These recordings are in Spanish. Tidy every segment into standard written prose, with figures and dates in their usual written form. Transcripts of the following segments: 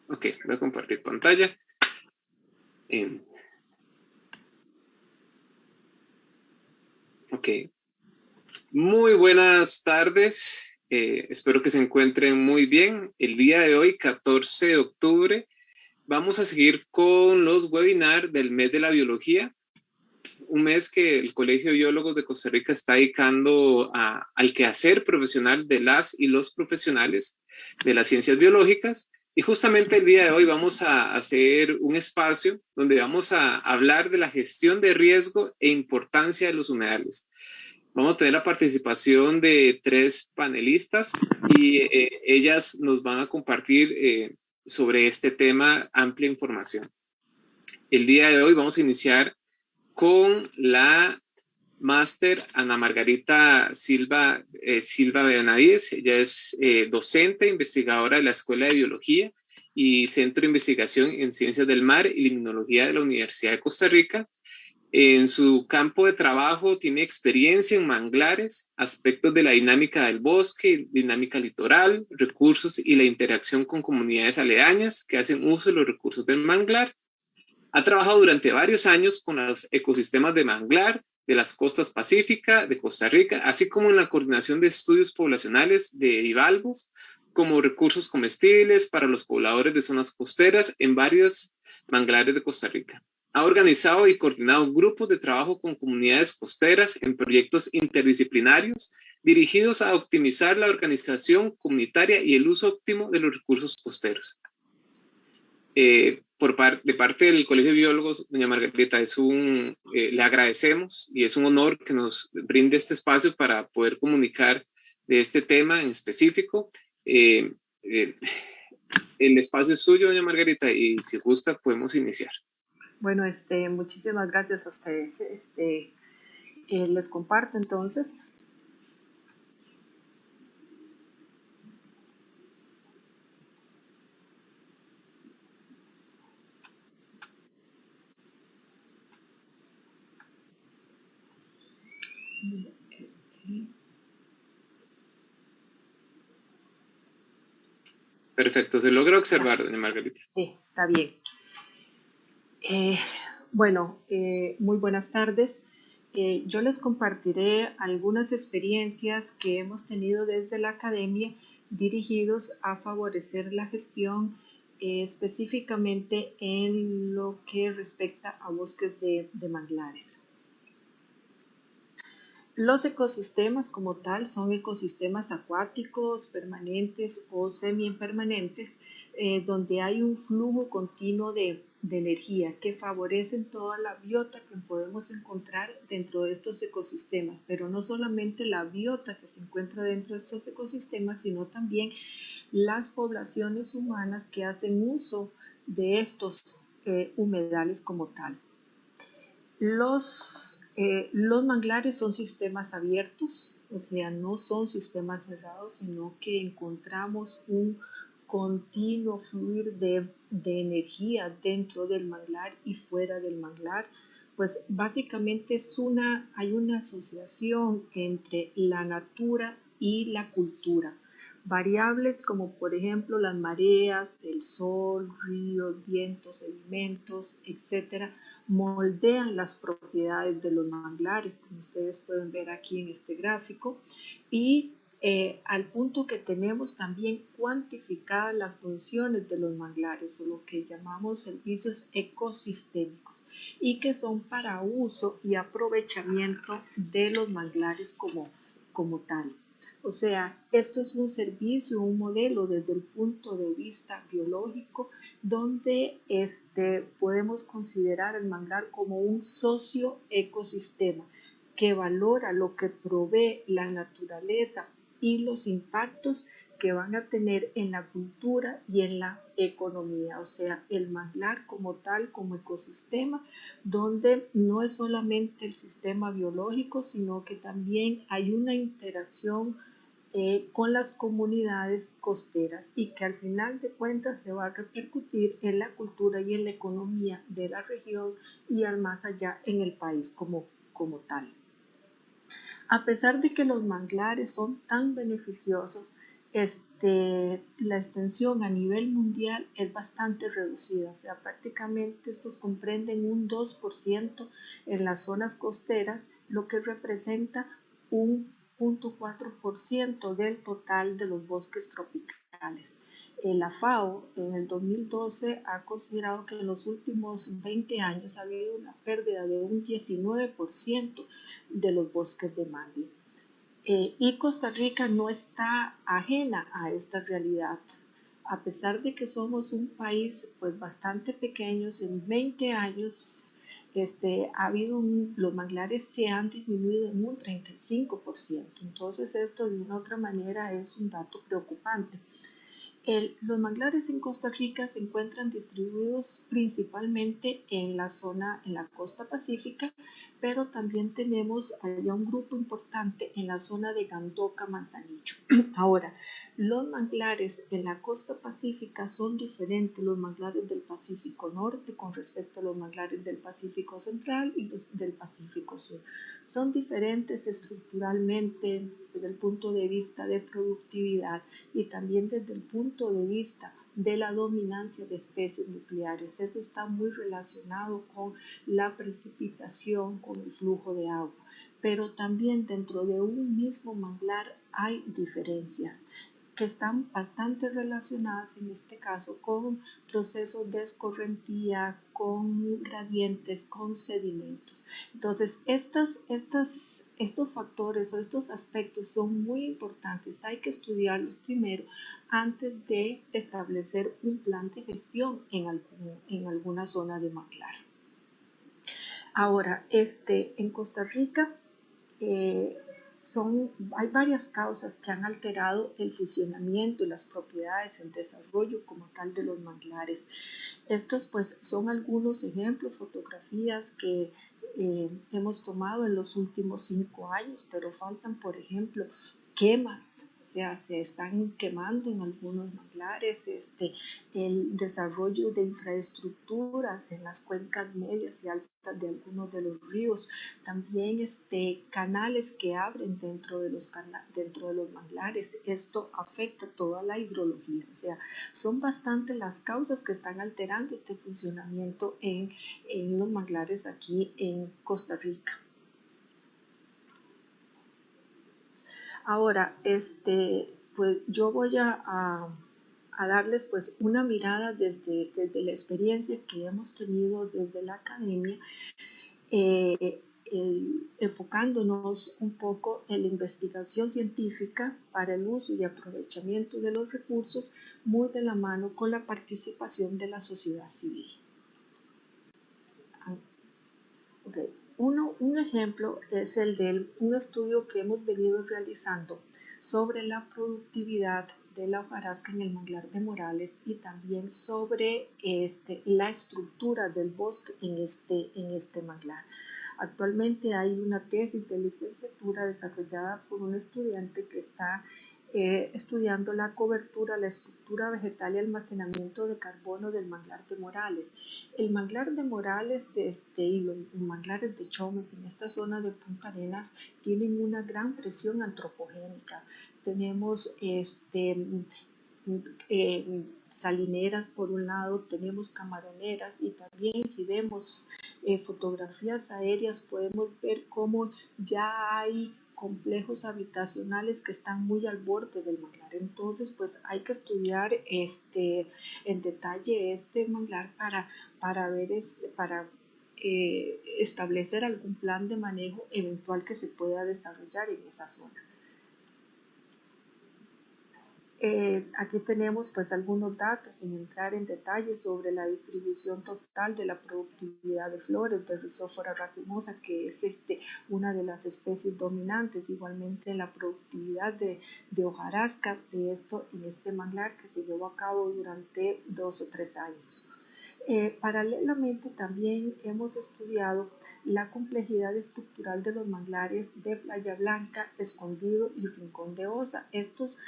Ok, voy a compartir pantalla. Ok, muy buenas tardes. Espero que se encuentren muy bien. El día de hoy, 14 de octubre, vamos a seguir con los webinars del mes de la biología, un mes que el Colegio de Biólogos de Costa Rica está dedicando al quehacer profesional de las y los profesionales de las ciencias biológicas. Y justamente el día de hoy vamos a hacer un espacio donde vamos a hablar de la gestión de riesgo e importancia de los humedales. Vamos a tener la participación de 3 panelistas y ellas nos van a compartir sobre este tema amplia información. El día de hoy vamos a iniciar con la máster Ana Margarita Silva Benavides. Ella es docente, investigadora de la Escuela de Biología y Centro de Investigación en Ciencias del Mar y Limnología de la Universidad de Costa Rica. En su campo de trabajo tiene experiencia en manglares, aspectos de la dinámica del bosque, dinámica litoral, recursos y la interacción con comunidades aledañas que hacen uso de los recursos del manglar. Ha trabajado durante varios años con los ecosistemas de manglar de las costas pacíficas de Costa Rica, así como en la coordinación de estudios poblacionales de bivalvos como recursos comestibles para los pobladores de zonas costeras en varios manglares de Costa Rica. Ha organizado y coordinado grupos de trabajo con comunidades costeras en proyectos interdisciplinarios dirigidos a optimizar la organización comunitaria y el uso óptimo de los recursos costeros. De parte del Colegio de Biólogos, doña Margarita, le agradecemos y es un honor que nos brinde este espacio para poder comunicar de este tema en específico. Eh, eh, el espacio es suyo, doña Margarita, y si gusta podemos iniciar. Bueno, muchísimas gracias a ustedes. Les comparto entonces. Perfecto, se logra observar, doña Margarita. Sí, está bien. Muy buenas tardes. Yo les compartiré algunas experiencias que hemos tenido desde la academia dirigidos a favorecer la gestión específicamente en lo que respecta a bosques de manglares. Los ecosistemas como tal son ecosistemas acuáticos, permanentes o semipermanentes, donde hay un flujo continuo de energía que favorecen toda la biota que podemos encontrar dentro de estos ecosistemas, pero no solamente la biota que se encuentra dentro de estos ecosistemas, sino también las poblaciones humanas que hacen uso de estos humedales como tal. Los manglares son sistemas abiertos, o sea, no son sistemas cerrados, sino que encontramos un continuo fluir de energía dentro del manglar y fuera del manglar. Pues básicamente hay una asociación entre la natura y la cultura. Variables como por ejemplo las mareas, el sol, ríos, vientos, sedimentos, etcétera, moldean las propiedades de los manglares, como ustedes pueden ver aquí en este gráfico, y al punto que tenemos también cuantificadas las funciones de los manglares, o lo que llamamos servicios ecosistémicos, y que son para uso y aprovechamiento de los manglares como tal. O sea, esto es un servicio, un modelo desde el punto de vista biológico, donde podemos considerar el manglar como un socioecosistema que valora lo que provee la naturaleza y los impactos que van a tener en la cultura y en la economía, o sea, el manglar como tal, como ecosistema, donde no es solamente el sistema biológico, sino que también hay una interacción con las comunidades costeras y que al final de cuentas se va a repercutir en la cultura y en la economía de la región y al más allá en el país como tal. A pesar de que los manglares son tan beneficiosos, la extensión a nivel mundial es bastante reducida, o sea, prácticamente estos comprenden un 2% en las zonas costeras, lo que representa un 0.4% del total de los bosques tropicales. La FAO en el 2012 ha considerado que en los últimos 20 años ha habido una pérdida de un 19% de los bosques de mangle. Y Costa Rica no está ajena a esta realidad. A pesar de que somos un país pues bastante pequeño, en 20 años los manglares se han disminuido en un 35%. Entonces esto de una u otra manera es un dato preocupante. Los manglares en Costa Rica se encuentran distribuidos principalmente en la zona, en la costa pacífica, pero también tenemos allá un grupo importante en la zona de Gandoca, Manzanillo. Ahora, los manglares en la costa pacífica son diferentes, los manglares del Pacífico Norte con respecto a los manglares del Pacífico Central y los del Pacífico Sur. Son diferentes estructuralmente desde el punto de vista de productividad y también desde el punto de vista de la dominancia de especies nucleares. Eso está muy relacionado con la precipitación, con el flujo de agua. Pero también dentro de un mismo manglar hay diferencias que están bastante relacionadas en este caso con procesos de escorrentía, con gradientes, con sedimentos. Entonces, estos factores o estos aspectos son muy importantes. Hay que estudiarlos primero antes de establecer un plan de gestión en alguna zona de manglar. Ahora, en Costa Rica hay varias causas que han alterado el funcionamiento y las propiedades, el desarrollo como tal de los manglares. Estos pues son algunos ejemplos, fotografías que hemos tomado en los últimos 5 años, pero faltan, por ejemplo, quemas. O sea, se están quemando en algunos manglares, el desarrollo de infraestructuras en las cuencas medias y altas de algunos de los ríos, también canales que abren dentro de los manglares. Esto afecta toda la hidrología, o sea, son bastantes las causas que están alterando este funcionamiento en los manglares aquí en Costa Rica. Ahora, pues yo voy a darles pues una mirada desde la experiencia que hemos tenido desde la academia, enfocándonos un poco en la investigación científica para el uso y aprovechamiento de los recursos, muy de la mano con la participación de la sociedad civil. Okay. Un ejemplo es el de un estudio que hemos venido realizando sobre la productividad de la hojarasca en el manglar de Morales y también sobre la estructura del bosque en este manglar. Actualmente hay una tesis de licenciatura desarrollada por un estudiante que está estudiando la cobertura, la estructura vegetal y almacenamiento de carbono del manglar de Morales. El manglar de Morales y los manglares de Chomes en esta zona de Punta Arenas tienen una gran presión antropogénica. Tenemos salineras por un lado, tenemos camaroneras y también si vemos fotografías aéreas podemos ver cómo ya hay complejos habitacionales que están muy al borde del manglar. Entonces pues hay que estudiar en detalle este manglar para ver establecer algún plan de manejo eventual que se pueda desarrollar en esa zona. Aquí tenemos pues algunos datos sin entrar en detalle sobre la distribución total de la productividad de flores de Rhizophyra racemosa, que es una de las especies dominantes, igualmente la productividad de hojarasca de esto en este manglar que se llevó a cabo durante 2 o 3 años. Paralelamente también hemos estudiado la complejidad estructural de los manglares de Playa Blanca, Escondido y Rincón de Osa. Estos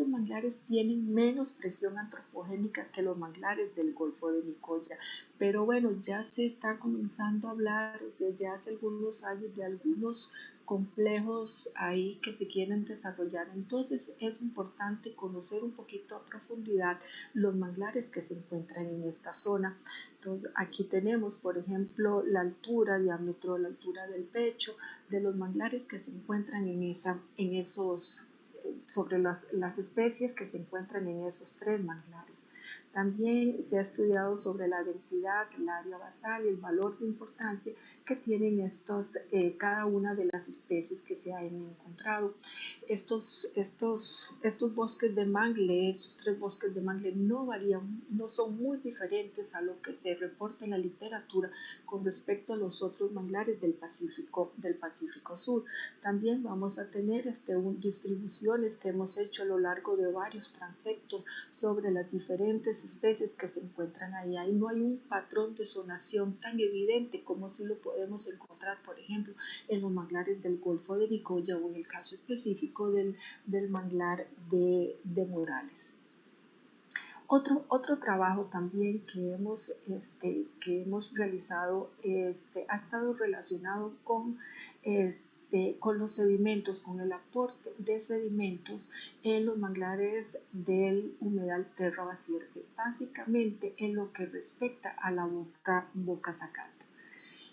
manglares tienen menos presión antropogénica que los manglares del Golfo de Nicoya, pero bueno, ya se está comenzando a hablar desde hace algunos años de algunos complejos ahí que se quieren desarrollar. Entonces es importante conocer un poquito a profundidad los manglares que se encuentran en esta zona. Entonces, aquí tenemos, por ejemplo, la altura, diámetro, la altura del pecho de los manglares que se encuentran en esos, sobre las especies que se encuentran en esos 3 manglares. También se ha estudiado sobre la densidad, el área basal y el valor de importancia que tienen cada una de las especies que se han encontrado. Estos bosques de mangle, estos 3 bosques de mangle no varían, no son muy diferentes a lo que se reporta en la literatura con respecto a los otros manglares del Pacífico Sur. También vamos a tener distribuciones que hemos hecho a lo largo de varios transectos sobre las diferentes especies que se encuentran ahí. Ahí no hay un patrón de zonación tan evidente como si lo podemos encontrar, por ejemplo, en los manglares del Golfo de Nicoya o en el caso específico del manglar de Morales. Otro trabajo también que hemos realizado ha estado relacionado con los sedimentos, con el aporte de sedimentos en los manglares del humedal Terra Basierpe, básicamente en lo que respecta a la Boca Zacate.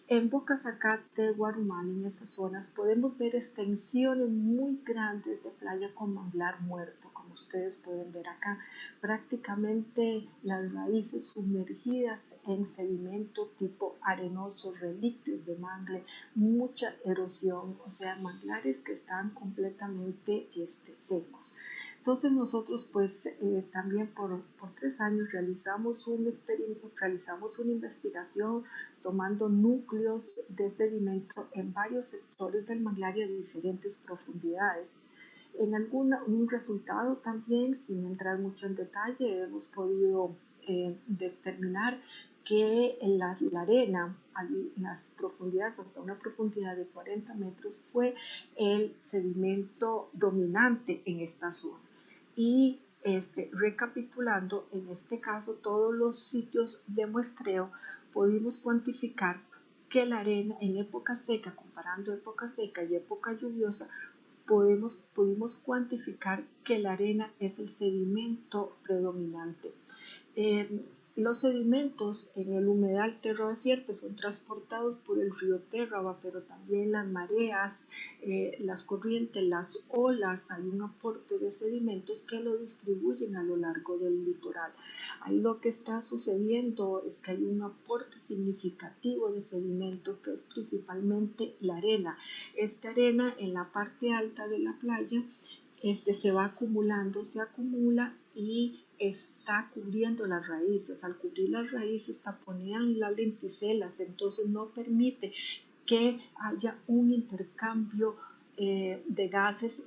En Boca Zacate, Guarumán, en esas zonas, podemos ver extensiones muy grandes de playa con manglar muerto, como ustedes pueden ver acá. Prácticamente las raíces sumergidas en sedimento tipo arenoso, relictos de mangle, mucha erosión, o sea, manglares que están completamente secos. Entonces nosotros pues también por 3 años realizamos una investigación tomando núcleos de sedimento en varios sectores del manglar y a diferentes profundidades. En un resultado también, sin entrar mucho en detalle, hemos podido determinar que la arena en las profundidades, hasta una profundidad de 40 metros, fue el sedimento dominante en esta zona. Y recapitulando, en este caso, todos los sitios de muestreo, pudimos cuantificar que la arena en época seca, comparando época seca y época lluviosa, pudimos cuantificar que la arena es el sedimento predominante. Los sedimentos en el humedal Terra Basierpe son transportados por el río Terraba, pero también las mareas, las corrientes, las olas, hay un aporte de sedimentos que lo distribuyen a lo largo del litoral. Ahí lo que está sucediendo es que hay un aporte significativo de sedimento que es principalmente la arena. Esta arena en la parte alta de la playa se va acumulando, se acumula y está cubriendo las raíces. Al cubrir las raíces taponean las lenticelas, entonces no permite que haya un intercambio de gases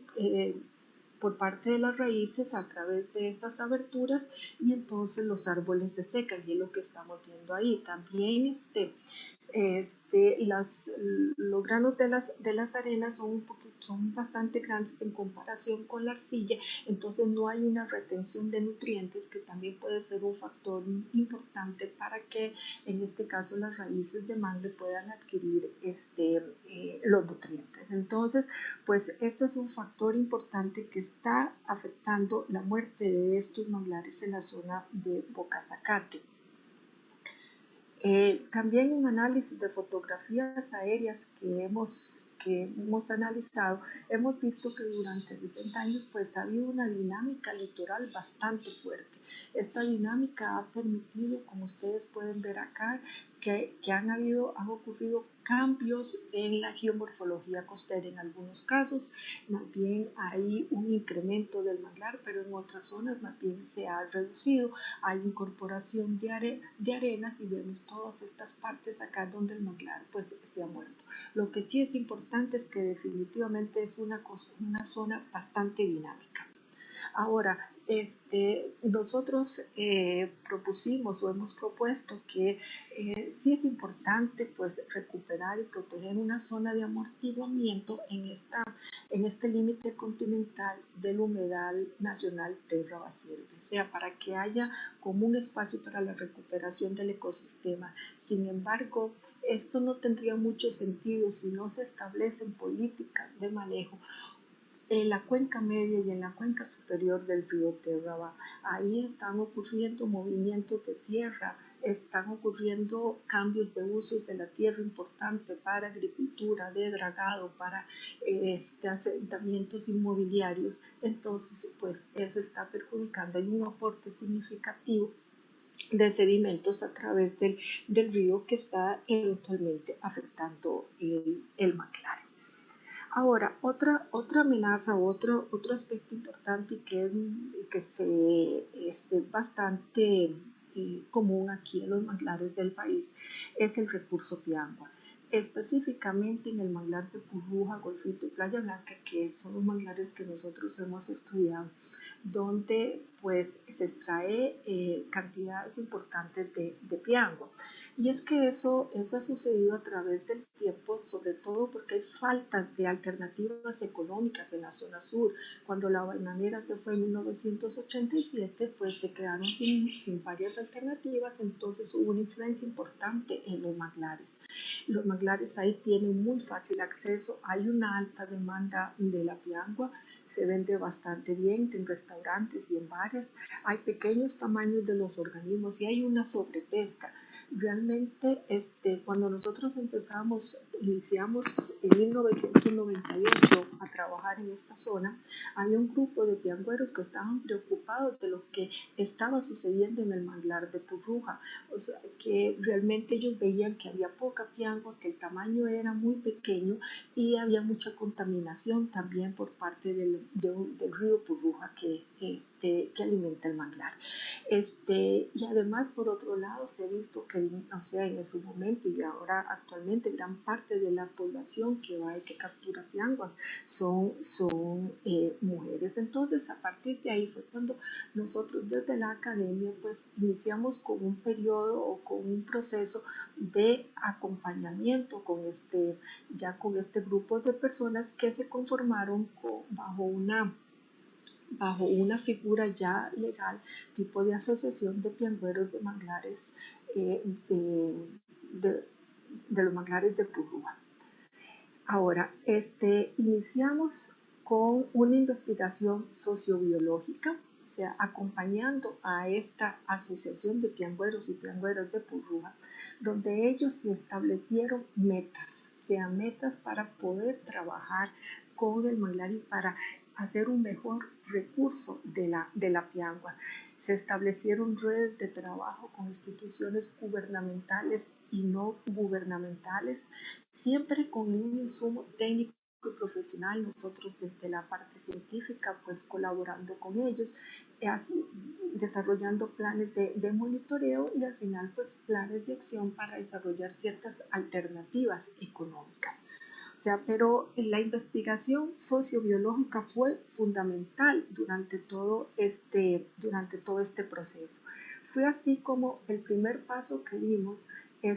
por parte de las raíces a través de estas aberturas, y entonces los árboles se secan, y es lo que estamos viendo ahí. También los granos de las arenas son bastante grandes en comparación con la arcilla, entonces no hay una retención de nutrientes, que también puede ser un factor importante para que en este caso las raíces de mangle puedan adquirir los nutrientes. Entonces, pues esto es un factor importante que está afectando la muerte de estos manglares en la zona de Boca Zacate. También un análisis de fotografías aéreas que hemos analizado, hemos visto que durante 60 años pues ha habido una dinámica litoral bastante fuerte. Esta dinámica ha permitido, como ustedes pueden ver acá, que han ocurrido cambios en la geomorfología costera. En algunos casos más bien hay un incremento del manglar, pero en otras zonas más bien se ha reducido. Hay incorporación de arenas, y vemos todas estas partes acá donde el manglar pues se ha muerto. Lo que sí es importante es que definitivamente es una zona bastante dinámica. Ahora, nosotros propusimos o hemos propuesto que sí es importante pues recuperar y proteger una zona de amortiguamiento en este límite continental del humedal nacional Terra Basierpe, o sea, para que haya como un espacio para la recuperación del ecosistema. Sin embargo, esto no tendría mucho sentido si no se establecen políticas de manejo en la cuenca media y en la cuenca superior del río Terraba. Ahí están ocurriendo movimientos de tierra, están ocurriendo cambios de usos de la tierra importante para agricultura, de dragado, para asentamientos inmobiliarios. Entonces, pues eso está perjudicando. Hay un aporte significativo de sedimentos a través del río que está eventualmente afectando el manglar. Ahora, otra amenaza, otro aspecto importante y que se bastante común aquí en los manglares del país es el recurso piangua, específicamente en el manglar de Purruja, Golfito y Playa Blanca, que son los manglares que nosotros hemos estudiado, donde pues se extrae cantidades importantes de piangua. Y es que eso ha sucedido a través del tiempo, sobre todo porque hay falta de alternativas económicas en la zona sur. Cuando la bananera se fue en 1987, pues se quedaron sin varias alternativas, entonces hubo una influencia importante en los manglares. Los manglares ahí tienen muy fácil acceso, hay una alta demanda de la piangua, se vende bastante bien en restaurantes y en bares, hay pequeños tamaños de los organismos y hay una sobrepesca. Realmente, cuando nosotros iniciamos en 1998 a trabajar en esta zona, había un grupo de piangüeros que estaban preocupados de lo que estaba sucediendo en el manglar de Purruja, o sea, que realmente ellos veían que había poca piangua, que el tamaño era muy pequeño y había mucha contaminación también por parte del río Purruja que alimenta el manglar. Y además, por otro lado, se ha visto que, o sea, en su momento y ahora actualmente, gran parte de la población que va y que captura pianguas son mujeres. Entonces, a partir de ahí fue cuando nosotros desde la academia, pues, iniciamos con un periodo o con un proceso de acompañamiento con este grupo de personas que se conformaron bajo una figura ya legal, tipo de asociación de piangüeros de manglares, de los manglares de Purúa. Ahora, iniciamos con una investigación sociobiológica, o sea, acompañando a esta asociación de piangüeros y piangüeras de Purúa, donde ellos se establecieron metas, o sea, metas para poder trabajar con el manglar y para hacer un mejor recurso de la piangua. Se establecieron redes de trabajo con instituciones gubernamentales y no gubernamentales, siempre con un insumo técnico y profesional, nosotros desde la parte científica, pues colaborando con ellos, así, desarrollando planes de monitoreo y al final, pues planes de acción para desarrollar ciertas alternativas económicas. O sea, pero la investigación sociobiológica fue fundamental durante todo este proceso. Fue así como el primer paso que dimos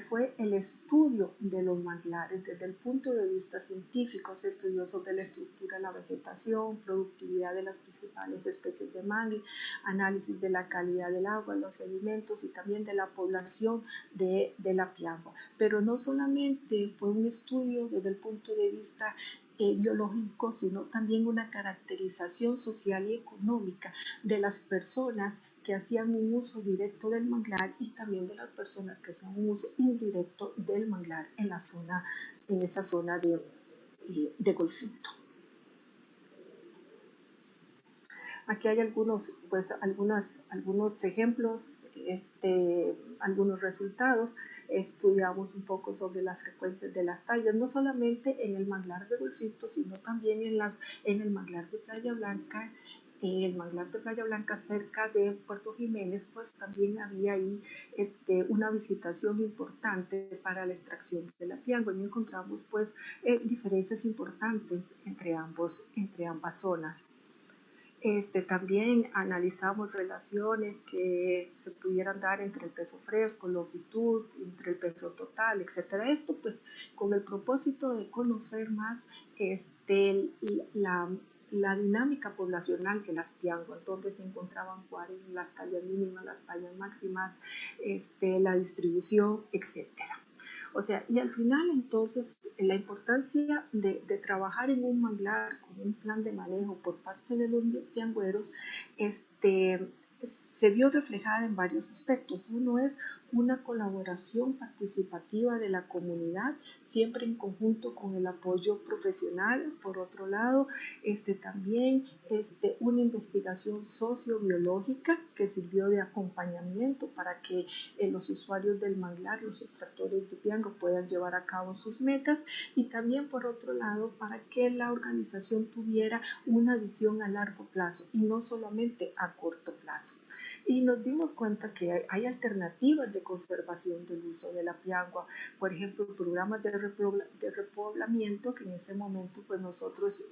fue el estudio de los manglares desde el punto de vista científico. Se estudió sobre la estructura de la vegetación, productividad de las principales especies de mangle, análisis de la calidad del agua, los sedimentos y también de la población de la piangua. Pero no solamente fue un estudio desde el punto de vista biológico, sino también una caracterización social y económica de las personas que hacían un uso directo del manglar y también de las personas que hacían un uso indirecto del manglar en esa zona de Golfito. Aquí hay algunos ejemplos, algunos resultados. Estudiamos un poco sobre las frecuencias de las tallas, no solamente en el manglar de Golfito, sino también en el manglar de Playa Blanca. El manglar de Playa Blanca cerca de Puerto Jiménez, pues también había ahí una visitación importante para la extracción de la piangua y encontramos pues diferencias importantes entre ambas zonas. También analizamos relaciones que se pudieran dar entre el peso fresco, longitud, entre el peso total, etc. Esto pues con el propósito de conocer más la dinámica poblacional de las pianguas, donde se encontraban cuáles las tallas mínimas, las tallas máximas, la distribución, etc. O sea, y al final entonces la importancia de trabajar en un manglar con un plan de manejo por parte de los piangüeros, este, se vio reflejada en varios aspectos. Uno es una colaboración participativa de la comunidad, siempre en conjunto con el apoyo profesional. Por otro lado, también una investigación sociobiológica que sirvió de acompañamiento para que los usuarios del manglar, los extractores de piango, puedan llevar a cabo sus metas, y también por otro lado para que la organización tuviera una visión a largo plazo y no solamente a corto plazo. Y nos dimos cuenta que hay alternativas de conservación del uso de la piangua, por ejemplo, programas de repoblamiento que en ese momento pues nosotros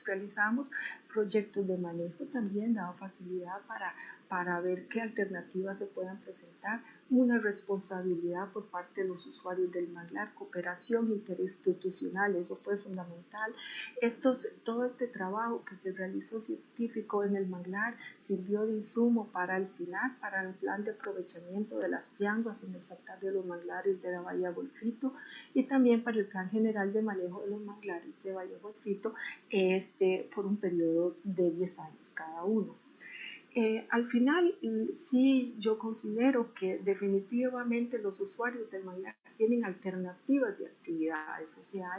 realizamos proyectos de manejo, también daba facilidad para ver qué alternativas se puedan presentar, una responsabilidad por parte de los usuarios del manglar, cooperación interinstitucional, eso fue fundamental. Todo este trabajo que se realizó científico en el manglar sirvió de insumo para el SINAC, para el plan de aprovechamiento de las pianguas en el sector de los manglares de la Bahía Golfito, y también para el plan general de manejo de los manglares de Bahía Golfito, por un periodo de 10 años cada uno. Al final, sí, yo considero que definitivamente los usuarios del manglar tienen alternativas de actividades, o sea,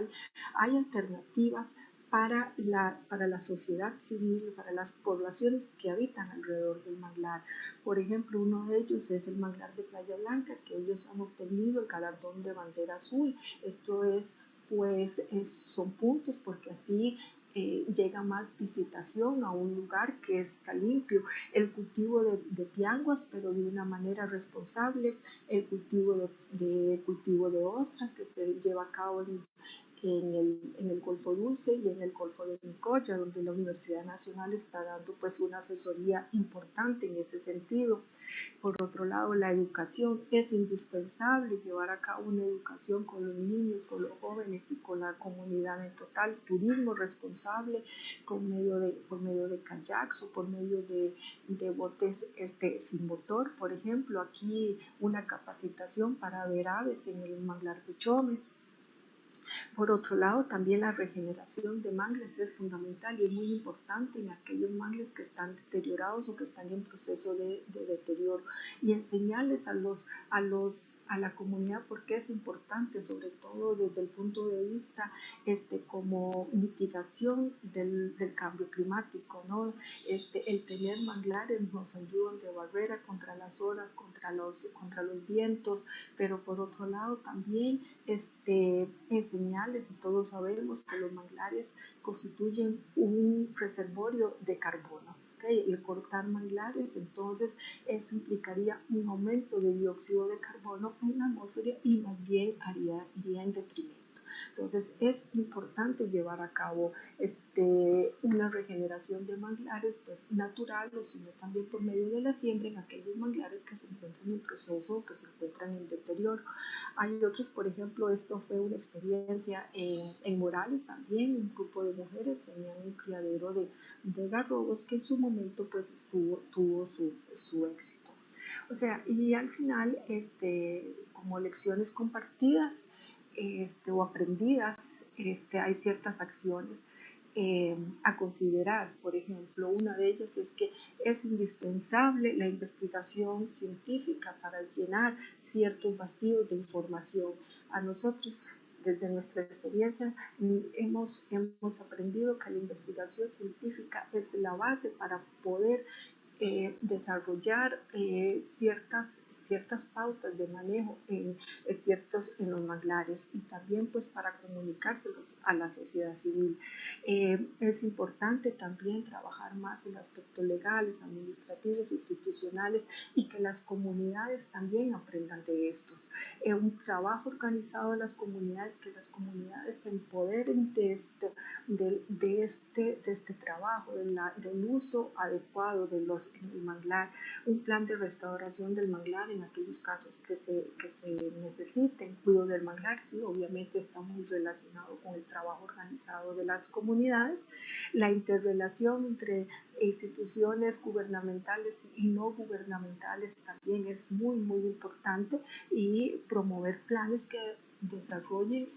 hay alternativas para la sociedad civil, para las poblaciones que habitan alrededor del manglar. Por ejemplo, uno de ellos es el manglar de Playa Blanca, que ellos han obtenido el galardón de bandera azul. Esto es, pues, son puntos porque así llega más visitación a un lugar que está limpio, el cultivo de pianguas, pero de una manera responsable, el cultivo de ostras que se lleva a cabo en el Golfo Dulce y en el Golfo de Nicoya, donde la Universidad Nacional está dando pues una asesoría importante en ese sentido. Por otro lado, la educación es indispensable, llevar a cabo una educación con los niños, con los jóvenes y con la comunidad en total, turismo responsable por medio de kayaks o por medio de botes sin motor, por ejemplo, aquí una capacitación para ver aves en el manglar de Chomes. Por otro lado, también la regeneración de mangles es fundamental y es muy importante en aquellos mangles que están deteriorados o que están en proceso de deterioro, y enseñarles a la comunidad por qué es importante, sobre todo desde el punto de vista como mitigación del cambio climático, ¿no? El tener manglares nos ayudan de barrera contra las olas, contra los vientos, pero por otro lado también enseñarles, y todos sabemos que los manglares constituyen un reservorio de carbono. ¿Okay? El cortar manglares, entonces eso implicaría un aumento de dióxido de carbono en la atmósfera y más bien iría en detrimento. Entonces es importante llevar a cabo una regeneración de manglares pues, natural, o sino también por medio de la siembra en aquellos manglares que se encuentran en proceso o que se encuentran en deterioro. Hay otros, por ejemplo, esto fue una experiencia en Morales también, un grupo de mujeres tenían un criadero de garrobos que en su momento pues tuvo su éxito. O sea, y al final, como lecciones compartidas o aprendidas, hay ciertas acciones a considerar. Por ejemplo, una de ellas es que es indispensable la investigación científica para llenar ciertos vacíos de información. A nosotros, desde nuestra experiencia, hemos aprendido que la investigación científica es la base para poder desarrollar ciertas pautas de manejo en los manglares, y también pues para comunicárselos a la sociedad civil. Es importante también trabajar más en aspectos legales, administrativos, institucionales, y que las comunidades también aprendan de estos. Un trabajo organizado de las comunidades, que las comunidades se empoderen de este trabajo, del uso adecuado de en el manglar, un plan de restauración del manglar en aquellos casos que se necesiten. Cuidado del manglar, sí, obviamente está muy relacionado con el trabajo organizado de las comunidades. La interrelación entre instituciones gubernamentales y no gubernamentales también es muy, muy importante, y promover planes desarrollen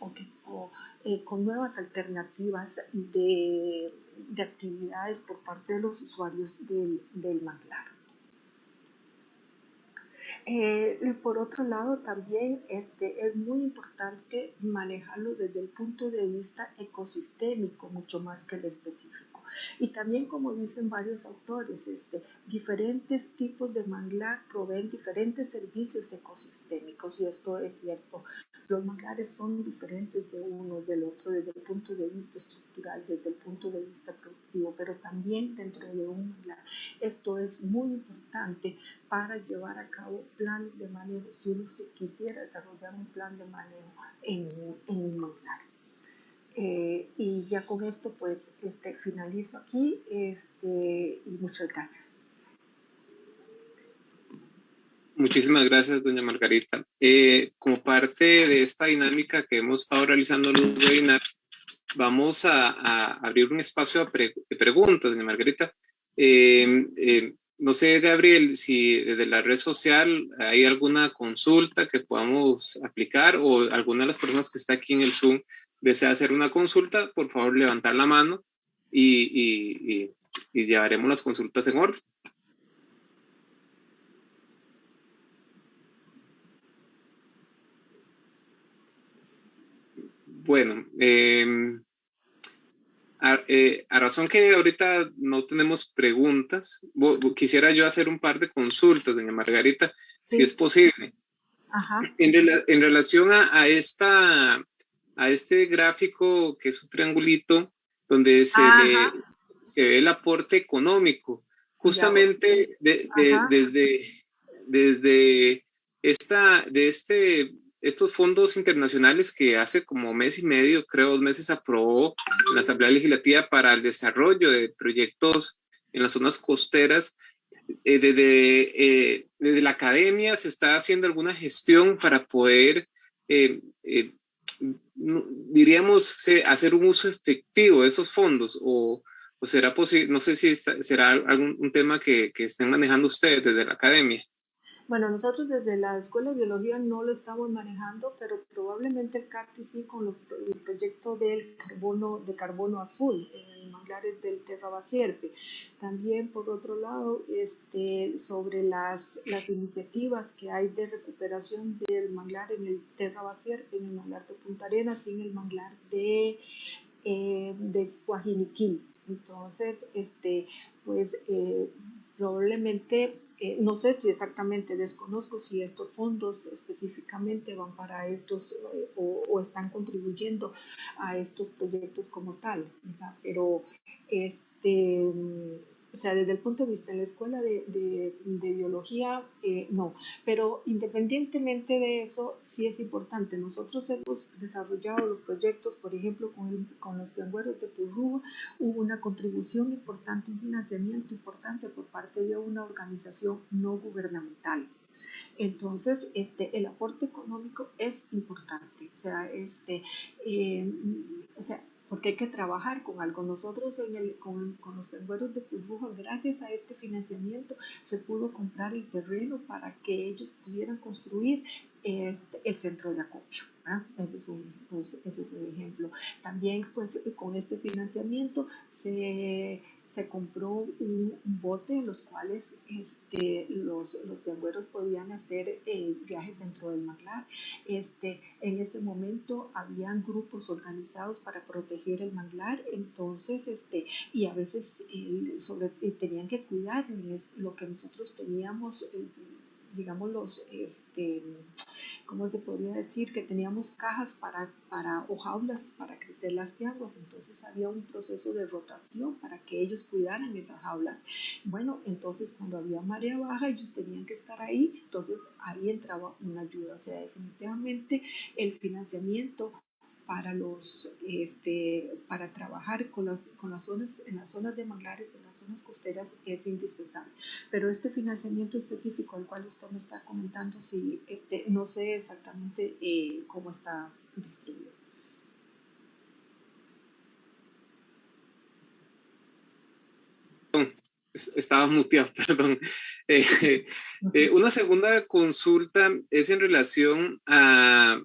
con nuevas alternativas de actividades por parte de los usuarios del manglar. Por otro lado, también es muy importante manejarlo desde el punto de vista ecosistémico, mucho más que el específico. Y también, como dicen varios autores, diferentes tipos de manglar proveen diferentes servicios ecosistémicos, y esto es cierto. Los manglares son diferentes de uno del otro desde el punto de vista estructural, desde el punto de vista productivo, pero también dentro de un manglar. Esto es muy importante para llevar a cabo planes de manejo, si uno quisiera desarrollar un plan de manejo en un manglar. Y ya con esto pues finalizo aquí y muchas gracias. Muchísimas gracias, doña Margarita. Como parte de esta dinámica que hemos estado realizando en los webinars, vamos a abrir un espacio de preguntas, doña Margarita. No sé, Gabriel, si desde la red social hay alguna consulta que podamos aplicar, o alguna de las personas que está aquí en el Zoom desea hacer una consulta, por favor levantar la mano y llevaremos las consultas en orden. Bueno, a razón que ahorita no tenemos preguntas, quisiera yo hacer un par de consultas, doña Margarita, sí. si es posible. Ajá. En relación a este gráfico, que es un triangulito, donde se ve el aporte económico, justamente desde estos fondos internacionales que hace como mes y medio, creo 2 meses, aprobó la Asamblea Legislativa para el desarrollo de proyectos en las zonas costeras. Desde la academia se está haciendo alguna gestión para poder, diríamos, hacer un uso efectivo de esos fondos, o será posible, no sé si será un tema que estén manejando ustedes desde la academia. Bueno, nosotros desde la Escuela de Biología no lo estamos manejando, pero probablemente el CARTI sí, con el proyecto de carbono azul en manglares del Terra Basierpe. También, por otro lado, sobre las iniciativas que hay de recuperación del manglar en el Terra Basierpe, en el manglar de Punta Arenas y en el manglar de Guajiniquil. Entonces, pues probablemente, no sé si exactamente, desconozco si estos fondos específicamente van para estos o están contribuyendo a estos proyectos como tal, ¿verdad? Pero o sea, desde el punto de vista de la escuela de biología, no. Pero independientemente de eso, sí es importante. Nosotros hemos desarrollado los proyectos, por ejemplo, con los piangüeros de Purrúa, hubo una contribución importante, un financiamiento importante por parte de una organización no gubernamental. Entonces, el aporte económico es importante. O sea, porque hay que trabajar con algo. Nosotros con los piangüeros de Purruja, gracias a este financiamiento, se pudo comprar el terreno para que ellos pudieran construir el centro de acopio. Ese es un ejemplo. También, pues, con este financiamiento se compró un bote en los cuales los piangüeros podían hacer viajes dentro del manglar. En ese momento habían grupos organizados para proteger el manglar, entonces y a veces tenían que cuidar lo que nosotros teníamos, digamos, ¿cómo se podría decir? Que teníamos cajas o jaulas para crecer las piaguas, entonces había un proceso de rotación para que ellos cuidaran esas jaulas. Bueno, entonces cuando había marea baja ellos tenían que estar ahí, entonces ahí entraba una ayuda. O sea, definitivamente el financiamiento para trabajar con las zonas, en las zonas de manglares, en las zonas costeras, es indispensable. Pero este financiamiento específico al cual usted me está comentando, sí, no sé exactamente cómo está distribuido. Estaba muteado, perdón. Una segunda consulta es en relación a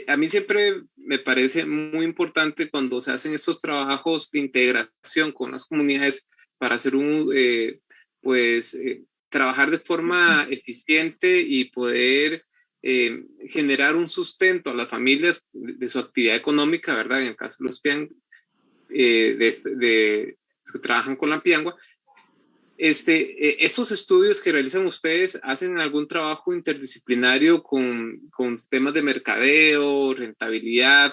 a mí siempre me parece muy importante cuando se hacen estos trabajos de integración con las comunidades para hacer pues, trabajar de forma eficiente y poder generar un sustento a las familias de su actividad económica, ¿verdad? En el caso de los de los que trabajan con la piangua. ¿Estos estudios que realizan ustedes hacen algún trabajo interdisciplinario con temas de mercadeo, rentabilidad,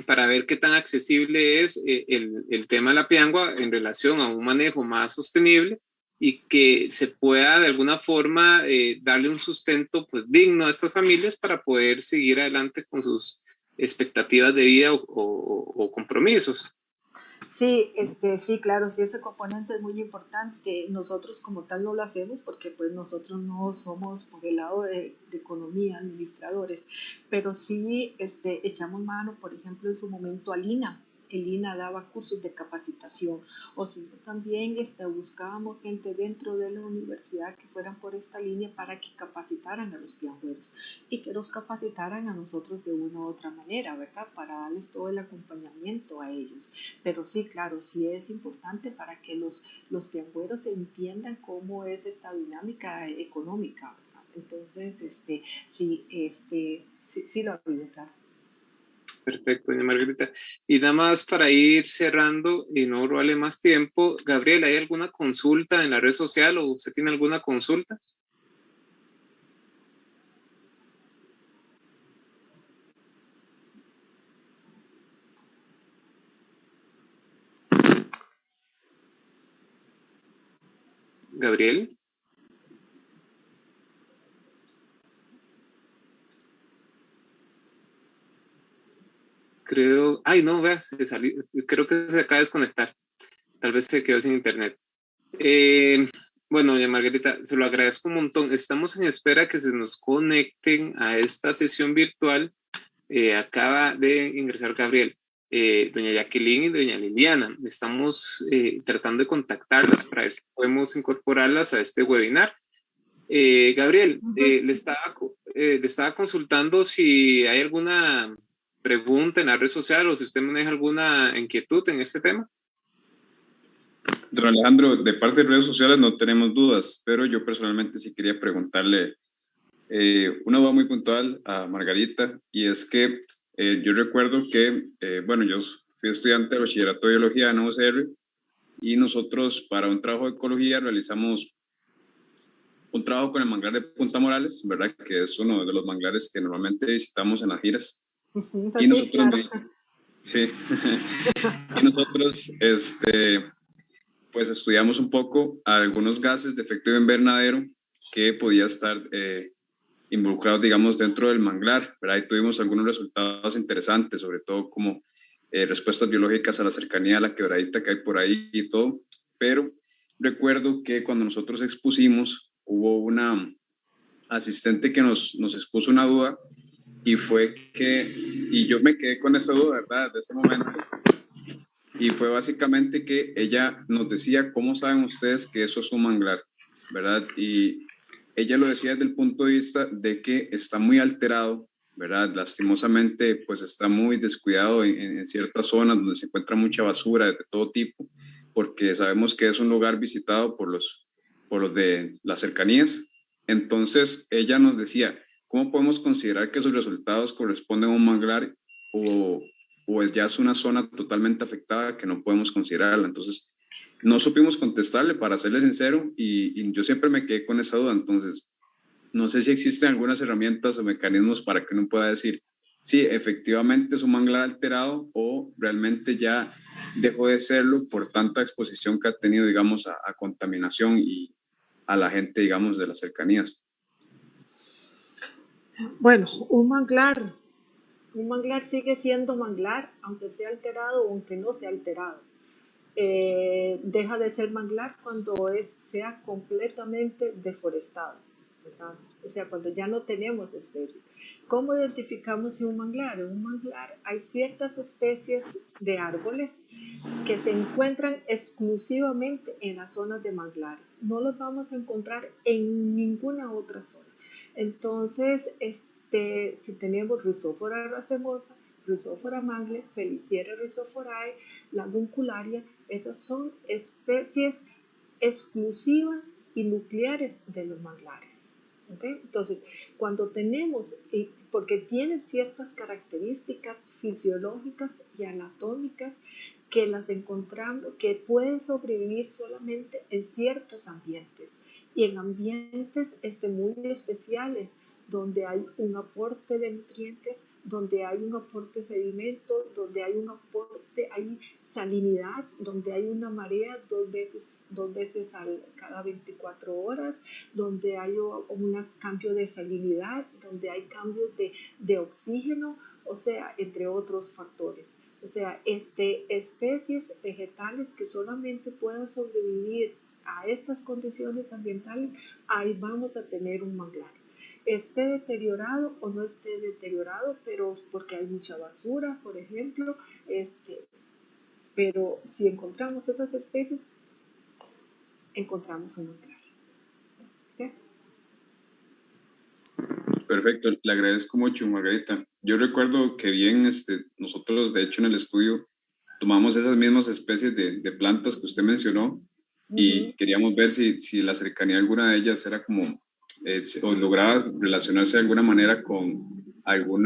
para ver qué tan accesible es el tema de la piangua en relación a un manejo más sostenible y que se pueda de alguna forma darle un sustento pues, digno a estas familias para poder seguir adelante con sus expectativas de vida o compromisos? Sí, sí, claro, sí, ese componente es muy importante. Nosotros como tal no lo hacemos porque pues nosotros no somos por el lado de economía, administradores, pero sí echamos mano, por ejemplo, en su momento al INA. El INA daba cursos de capacitación, o si no, también buscábamos gente dentro de la universidad que fueran por esta línea para que capacitaran a los piangueros y que nos capacitaran a nosotros de una u otra manera, ¿verdad? Para darles todo el acompañamiento a ellos. Pero sí, claro, sí es importante para que los piangüeros entiendan cómo es esta dinámica económica, ¿verdad? Entonces, sí, sí, sí lo ha habido, claro. Perfecto, doña Margarita. Y nada más para ir cerrando y no robarle más tiempo, Gabriel, ¿hay alguna consulta en la red social o usted tiene alguna consulta? Gabriel, creo, ay no, vea, se salió, creo que se acaba de desconectar, tal vez se quedó sin internet. Eh, bueno, doña Margarita, se lo agradezco un montón. Estamos en espera que se nos conecten a esta sesión virtual. Acaba de ingresar Gabriel, doña Jacqueline y doña Liliana. Estamos tratando de contactarlas para ver si podemos incorporarlas a este webinar. Gabriel, Ujú. le estaba consultando si hay alguna pregunta en la red social o si usted maneja alguna inquietud en este tema. Don Alejandro, de parte de redes sociales no tenemos dudas, pero yo personalmente sí quería preguntarle una duda muy puntual a Margarita, y es que yo recuerdo que, bueno, yo fui estudiante de bachillerato de biología en UCR y nosotros para un trabajo de ecología realizamos un trabajo con el manglar de Punta Morales, ¿verdad? Que es uno de los manglares que normalmente visitamos en las giras. Ujú, Y pues sí, nosotros, claro. sí, y nosotros, pues estudiamos un poco algunos gases de efecto invernadero que podía estar involucrados, digamos, dentro del manglar, ¿verdad? Y tuvimos algunos resultados interesantes, sobre todo como respuestas biológicas a la cercanía de la quebradita que hay por ahí y todo, pero recuerdo que cuando nosotros expusimos, hubo una asistente que nos expuso una duda y fue que, y yo me quedé con esa duda, ¿verdad? De ese momento, y fue básicamente que ella nos decía, ¿cómo saben ustedes que eso es un manglar? ¿Verdad? Y ella lo decía desde el punto de vista de que está muy alterado, ¿verdad? Lastimosamente, pues está muy descuidado en ciertas zonas donde se encuentra mucha basura de todo tipo, porque sabemos que es un lugar visitado por los de las cercanías. Entonces, ella nos decía, ¿cómo podemos considerar que sus resultados corresponden a un manglar o pues ya es una zona totalmente afectada que no podemos considerarla? Entonces, no supimos contestarle, para serle sincero, y yo siempre me quedé con esa duda. Entonces, no sé si existen algunas herramientas o mecanismos para que uno pueda decir, sí, efectivamente es un manglar alterado o realmente ya dejó de serlo por tanta exposición que ha tenido, digamos, a contaminación y a la gente, digamos, de las cercanías. Bueno, un manglar sigue siendo manglar, aunque sea alterado o aunque no sea alterado. Deja de ser manglar cuando sea completamente deforestado, ¿verdad? O sea, cuando ya no tenemos especies. ¿Cómo identificamos si un manglar? En un manglar hay ciertas especies de árboles que se encuentran exclusivamente en las zonas de manglares. No los vamos a encontrar en ninguna otra zona. Entonces, si tenemos Rhizopora racemosa, Rhizopora mangle, Feliciera rhizophoriae, laguncularia, esas son especies exclusivas y nucleares de los manglares. ¿Okay? Entonces, cuando tenemos, porque tienen ciertas características fisiológicas y anatómicas que las encontramos, que pueden sobrevivir solamente en ciertos ambientes y en ambientes muy especiales, donde hay un aporte de nutrientes, donde hay un aporte de sedimento, donde hay un aporte, hay salinidad, donde hay una marea dos veces cada 24 horas, donde hay un cambio de salinidad, donde hay cambios de oxígeno, o sea, entre otros factores. O sea, especies vegetales que solamente puedan sobrevivir a estas condiciones ambientales, ahí vamos a tener un manglar. Esté deteriorado o no esté deteriorado, pero porque hay mucha basura, por ejemplo, pero si encontramos esas especies, encontramos un manglar. ¿Okay? Perfecto, le agradezco mucho, Margarita. Yo recuerdo que bien, nosotros de hecho en el estudio tomamos esas mismas especies de plantas que usted mencionó y queríamos ver si la cercanía de alguna de ellas era como, o lograba relacionarse de alguna manera con algún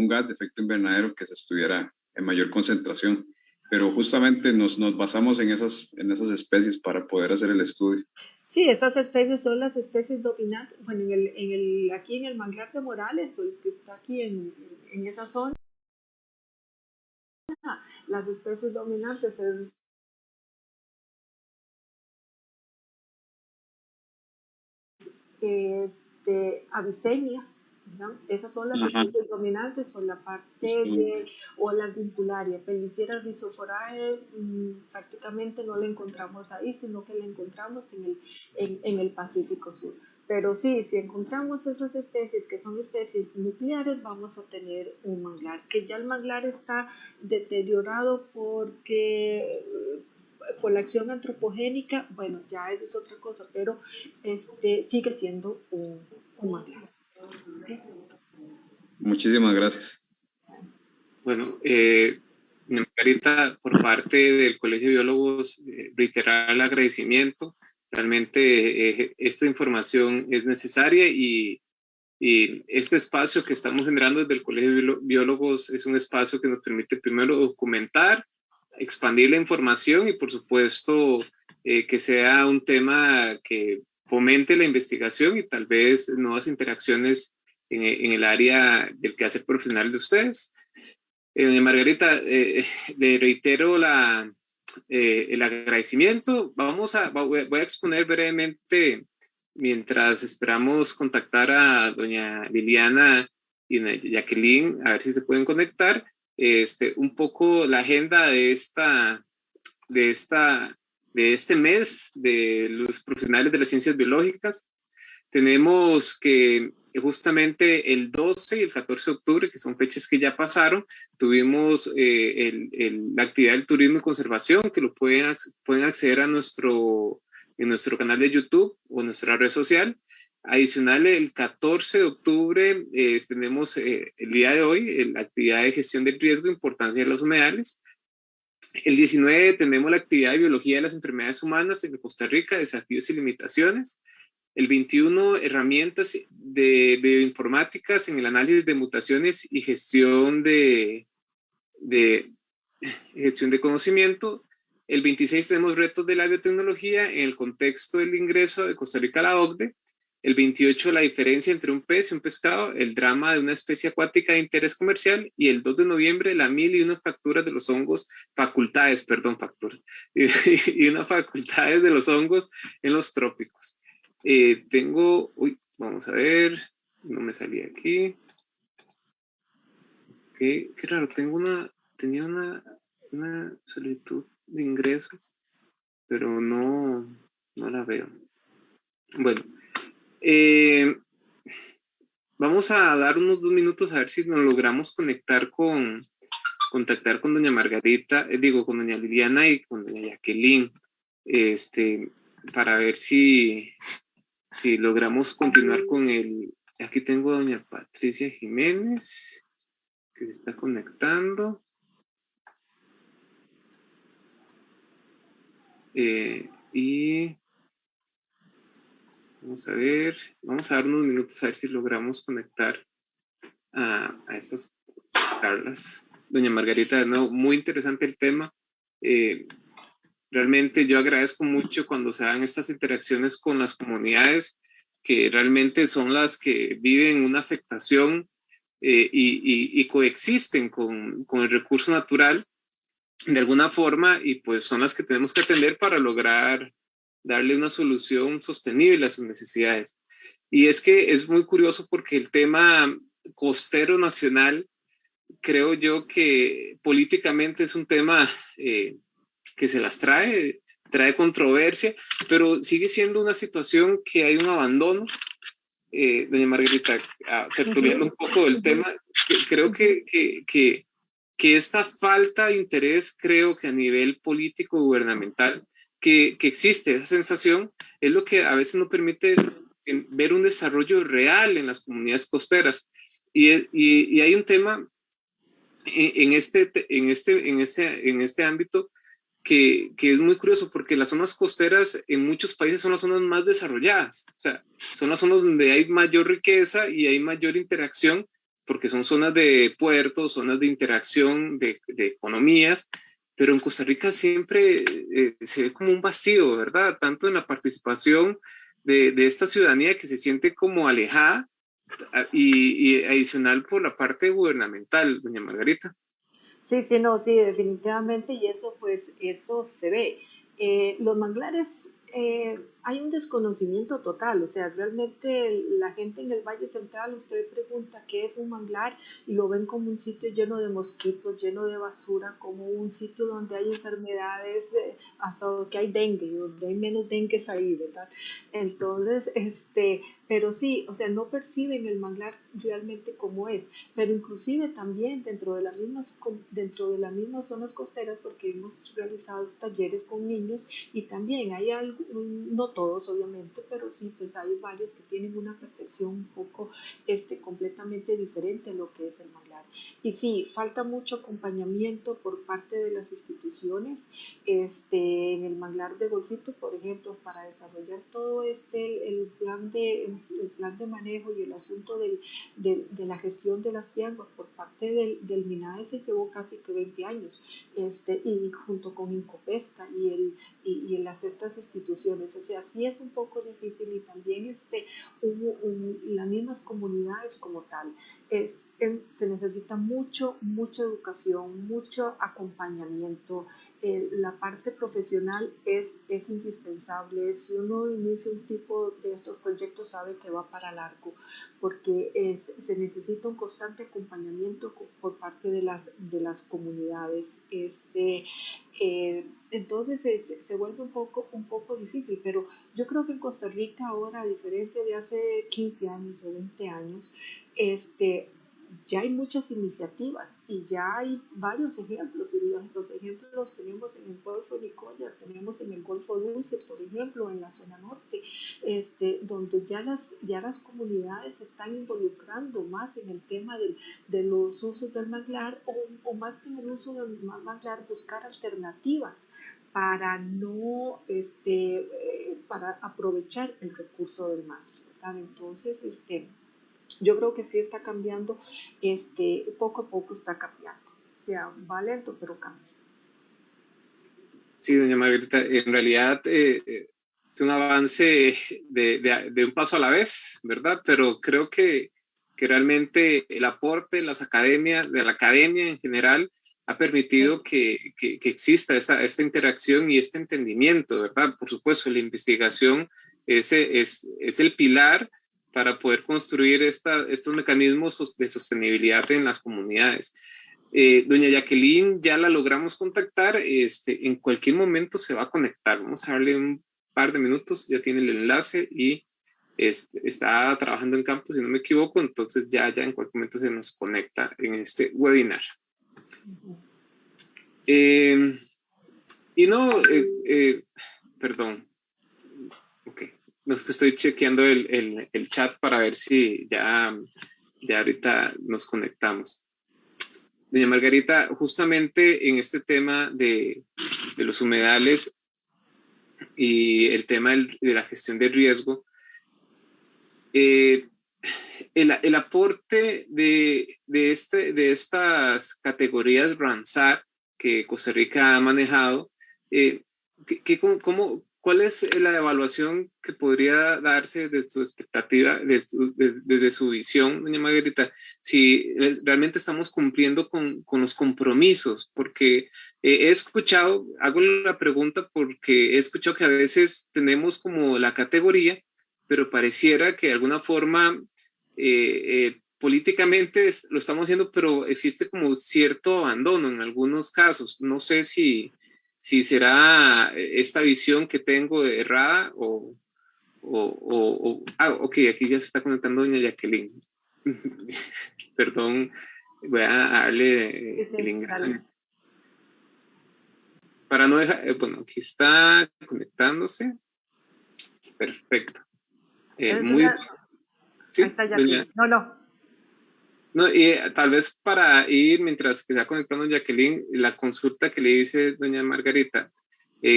gas de efecto invernadero que se estuviera en mayor concentración. Pero justamente nos basamos en esas especies para poder hacer el estudio. Sí, esas especies son las especies dominantes. Bueno, aquí en el manglar de Morales, o el que está aquí en esa zona, las especies dominantes es Avicennia, ¿no? Esas son las especies dominantes, son la parte o la vincularia. Peliciera rhizophorae prácticamente no la encontramos ahí, sino que la encontramos en el Pacífico Sur. Pero sí, si encontramos esas especies que son especies nucleares, vamos a tener un manglar. Que ya el manglar está deteriorado porque por la acción antropogénica, bueno, ya esa es otra cosa, pero sigue siendo un manglar. ¿Okay? Muchísimas gracias. Bueno, Margarita, por parte del Colegio de Biólogos, reiterar el agradecimiento. Realmente esta información es necesaria y este espacio que estamos generando desde el Colegio de Biólogos es un espacio que nos permite primero documentar, expandir la información y por supuesto que sea un tema que fomente la investigación y tal vez nuevas interacciones en el área del quehacer profesional de ustedes. Margarita, le reitero el agradecimiento. Voy a exponer brevemente, mientras esperamos contactar a doña Liliana y a Jacqueline, a ver si se pueden conectar, un poco la agenda de este mes de los profesionales de las ciencias biológicas. Tenemos que justamente el 12 y el 14 de octubre, que son fechas que ya pasaron, tuvimos la actividad del turismo y conservación, que lo pueden acceder en nuestro canal de YouTube o nuestra red social. Adicional, el 14 de octubre tenemos el día de hoy la actividad de gestión del riesgo, importancia de los humedales. El 19 tenemos la actividad de biología de las enfermedades humanas en Costa Rica, desafíos y limitaciones. El 21, herramientas de bioinformáticas en el análisis de mutaciones y gestión de conocimiento. El 26 tenemos retos de la biotecnología en el contexto del ingreso de Costa Rica a la OCDE. El 28, la diferencia entre un pez y un pescado, el drama de una especie acuática de interés comercial. Y el 2 de noviembre, la 1001 facturas de los hongos, facturas, y unas facultades de los hongos en los trópicos. Vamos a ver, no me salía aquí. Qué raro, tenía una solicitud de ingreso, pero no la veo. Bueno, vamos a dar unos 2 minutos a ver si nos logramos contactar con doña Margarita, con doña Liliana y con doña Jacqueline, para ver si logramos continuar con el Aquí tengo a doña Patricia Jiménez, que se está conectando. Y vamos a ver, vamos a dar unos minutos a ver si logramos conectar a estas charlas. Doña Margarita, de nuevo, muy interesante el tema. Realmente yo agradezco mucho cuando se dan estas interacciones con las comunidades, que realmente son las que viven una afectación y coexisten con el recurso natural de alguna forma, y pues son las que tenemos que atender para lograr darle una solución sostenible a sus necesidades. Y es que es muy curioso porque el tema costero nacional, creo yo que políticamente es un tema que se las trae controversia, pero sigue siendo una situación que hay un abandono. Doña Margarita, tertuliando un poco del tema, creo que esta falta de interés, creo que a nivel político gubernamental, que existe esa sensación, es lo que a veces no permite ver un desarrollo real en las comunidades costeras. Y hay un tema en este ámbito que es muy curioso, porque las zonas costeras en muchos países son las zonas más desarrolladas, o sea, son las zonas donde hay mayor riqueza y hay mayor interacción, porque son zonas de puertos, zonas de interacción de economías, pero en Costa Rica siempre se ve como un vacío, ¿verdad? Tanto en la participación de esta ciudadanía que se siente como alejada y adicional por la parte gubernamental, doña Margarita. Sí, sí, no, sí, definitivamente, y eso pues, eso se ve. Los manglares, hay un desconocimiento total, o sea, realmente la gente en el Valle Central, usted pregunta qué es un manglar y lo ven como un sitio lleno de mosquitos, lleno de basura, como un sitio donde hay enfermedades, hasta que hay dengue, donde hay menos dengue ahí, ¿verdad? Entonces, pero sí, o sea, no perciben el manglar realmente como es, pero inclusive también dentro de las mismas zonas costeras, porque hemos realizado talleres con niños y también hay algo, no todos obviamente, pero sí, pues hay varios que tienen una percepción un poco completamente diferente a lo que es el manglar. Y sí, falta mucho acompañamiento por parte de las instituciones en el manglar de Golfito, por ejemplo, para desarrollar todo el plan de manejo y el asunto de la gestión de las piangas por parte del MINAE se llevó casi que 20 años, y junto con Incopesca y en estas instituciones, o sea, sí es un poco difícil y también las mismas comunidades como tal, se necesita mucha educación, mucho acompañamiento, la parte profesional es indispensable. Si uno inicia un tipo de estos proyectos sabe que va para largo, porque se necesita un constante acompañamiento por parte de las comunidades. Entonces se vuelve un poco difícil, pero yo creo que en Costa Rica ahora, a diferencia de hace 15 años o 20 años, ya hay muchas iniciativas y ya hay varios ejemplos, y los ejemplos los tenemos en el Golfo de Nicoya, tenemos en el Golfo Dulce, por ejemplo, en la zona norte, donde ya las comunidades se están involucrando más en el tema de los usos del manglar, o más que en el uso del manglar, buscar alternativas para no, para aprovechar el recurso del mar, ¿verdad? Entonces, yo creo que sí está cambiando, poco a poco está cambiando. O sea, va lento, pero cambia. Sí, doña Margarita, en realidad es un avance de un paso a la vez, ¿verdad? Pero creo que realmente el aporte de la academia en general, ha permitido que exista esta interacción y este entendimiento, ¿verdad? Por supuesto, la investigación es el pilar para poder construir estos mecanismos de sostenibilidad en las comunidades. Doña Jacqueline ya la logramos contactar, en cualquier momento se va a conectar, vamos a darle un par de minutos, ya tiene el enlace y está trabajando en campo, si no me equivoco, entonces ya en cualquier momento se nos conecta en este webinar. Y no, perdón, ok, No, es que estoy chequeando el chat para ver si ya ahorita nos conectamos. Doña Margarita, justamente en este tema de los humedales y el tema de la gestión del riesgo, el aporte de estas categorías Ramsar que Costa Rica ha manejado, ¿cuál es la evaluación que podría darse desde su expectativa, desde su visión, doña Margarita, si realmente estamos cumpliendo con los compromisos? Porque he escuchado, hago la pregunta porque he escuchado que a veces tenemos como la categoría, pero pareciera que de alguna forma políticamente lo estamos haciendo, pero existe como cierto abandono en algunos casos. No sé si será esta visión que tengo errada ok, aquí ya se está conectando doña Jacqueline. Perdón, voy a darle el ingreso. Para no dejar, bueno, aquí está conectándose. Perfecto. Muy bien. Sí, ahí está Jacqueline. No, y tal vez para ir, mientras que se está conectando Jacqueline, la consulta que le dice doña Margarita,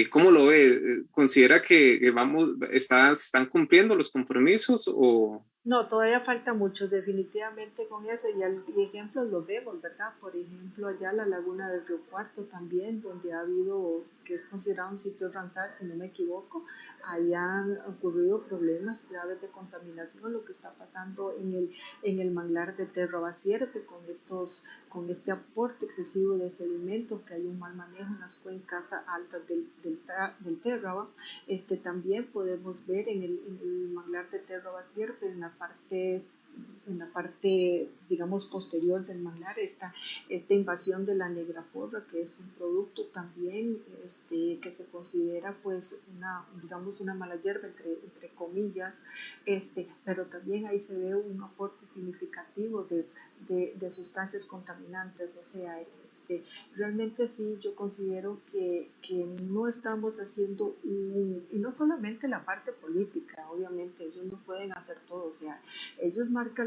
¿cómo lo ve? ¿Considera que están cumpliendo los compromisos o...? No, todavía falta mucho, definitivamente con eso, y ejemplos los vemos, ¿verdad? Por ejemplo, allá la laguna del Río Cuarto también, donde ha habido, que es considerado un sitio Ramsar, si no me equivoco, ahí han ocurrido problemas graves de contaminación, lo que está pasando en el manglar de Terra Basierpe con este aporte excesivo de sedimentos, que hay un mal manejo en las cuencas altas del Terra. También podemos ver en el manglar de Terra Basierpe, en la parte, digamos, posterior del manglar, esta invasión de la negraforra, que es un producto también que se considera pues digamos una mala hierba entre comillas, pero también ahí se ve un aporte significativo de sustancias contaminantes, o sea, realmente sí, yo considero que no estamos haciendo y no solamente la parte política, obviamente ellos no pueden hacer todo, o sea, ellos marcan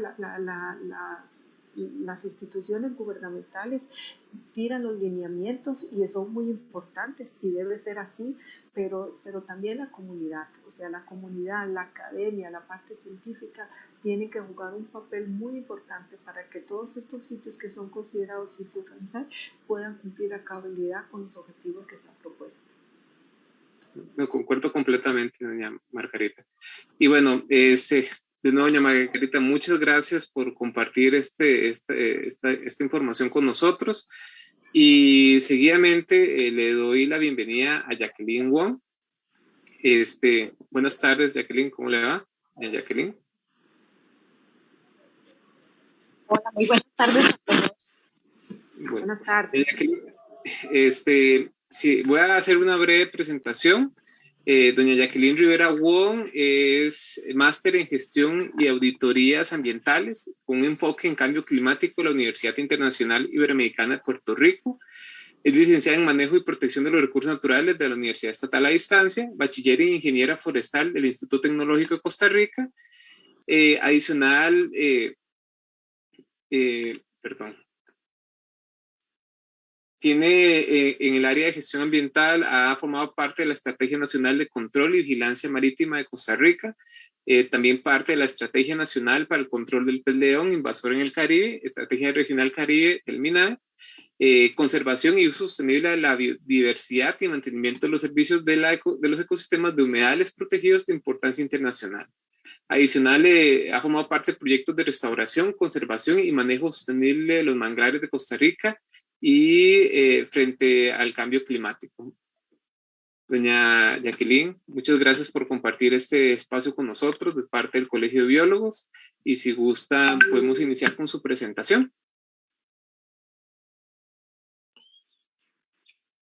las instituciones gubernamentales tiran los lineamientos y son muy importantes y debe ser así, pero también la comunidad, o sea, la comunidad, la academia, la parte científica tienen que jugar un papel muy importante para que todos estos sitios que son considerados sitios Ramsar puedan cumplir a cabalidad con los objetivos que se han propuesto. Me concuerdo completamente, doña Margarita. Y bueno, de nuevo, doña Margarita, muchas gracias por compartir esta información con nosotros. Y seguidamente le doy la bienvenida a Jacqueline Wong. Buenas tardes, Jacqueline, ¿cómo le va? Jacqueline. Hola, muy buenas tardes a todos. Bueno, buenas tardes. Jacqueline, sí, voy a hacer una breve presentación. Doña Jacqueline Rivera Wong es máster en gestión y auditorías ambientales con un enfoque en cambio climático de la Universidad Internacional Iberoamericana de Puerto Rico. Es licenciada en manejo y protección de los recursos naturales de la Universidad Estatal a Distancia, bachiller en ingeniera forestal del Instituto Tecnológico de Costa Rica. Adicional, tiene en el área de gestión ambiental, ha formado parte de la Estrategia Nacional de Control y Vigilancia Marítima de Costa Rica, también parte de la Estrategia Nacional para el Control del Pez León Invasor en el Caribe, Estrategia Regional Caribe del MINAE, conservación y uso sostenible de la biodiversidad y mantenimiento de los servicios de los ecosistemas de humedales protegidos de importancia internacional. Adicional, ha formado parte de proyectos de restauración, conservación y manejo sostenible de los manglares de Costa Rica y frente al cambio climático. Doña Jacqueline, muchas gracias por compartir este espacio con nosotros de parte del Colegio de Biólogos, y si gusta podemos iniciar con su presentación.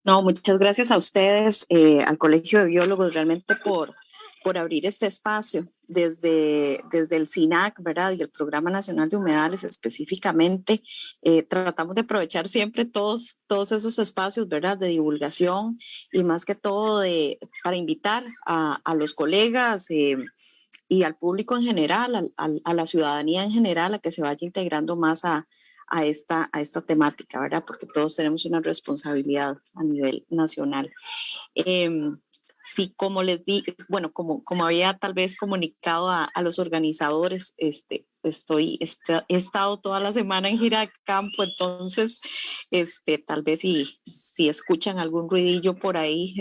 No, muchas gracias a ustedes, al Colegio de Biólogos, realmente por abrir este espacio desde el SINAC, ¿verdad? Y el Programa Nacional de Humedales específicamente, tratamos de aprovechar siempre todos esos espacios, ¿verdad? De divulgación y más que todo para invitar a los colegas y al público en general, a la ciudadanía en general, a que se vaya integrando más a esta temática, ¿verdad? Porque todos tenemos una responsabilidad a nivel nacional. Sí, como les di, bueno, como había tal vez comunicado a los organizadores, he estado toda la semana en gira de campo, entonces, tal vez si escuchan algún ruidillo por ahí,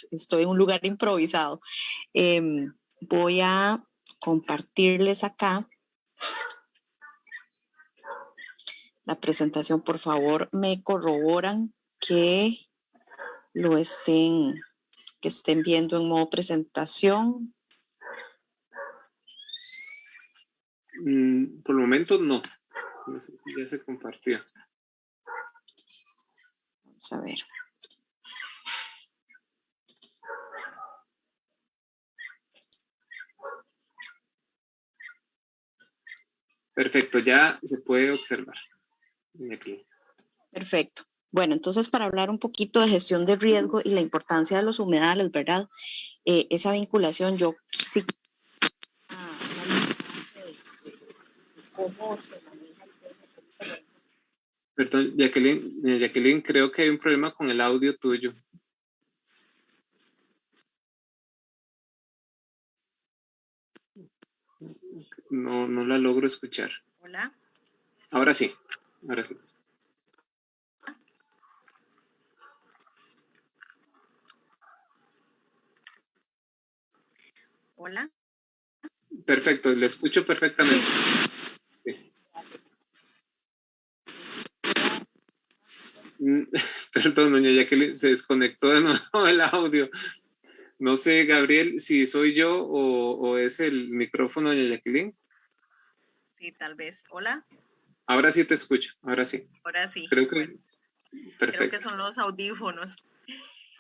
estoy en un lugar improvisado. Voy a compartirles acá la presentación. Por favor, me corroboran que lo estén viendo en modo presentación. Por el momento no. Ya se compartió. Vamos a ver. Perfecto, ya se puede observar. Aquí. Perfecto. Bueno, entonces para hablar un poquito de gestión de riesgo y la importancia de los humedales, ¿verdad? Esa vinculación, yo sí. ¿Cómo se maneja el tema? Perdón, Jacqueline, creo que hay un problema con el audio tuyo. No la logro escuchar. Hola. Ahora sí, ahora sí. Hola. Perfecto, le escucho perfectamente. Sí. Perdón, doña Jacqueline, se desconectó de nuevo el audio. No sé, Gabriel, si soy yo o es el micrófono de Jacqueline. Sí, tal vez. Hola. Ahora sí te escucho, ahora sí. Ahora sí. Creo que, Bueno, perfecto. creo que son los audífonos.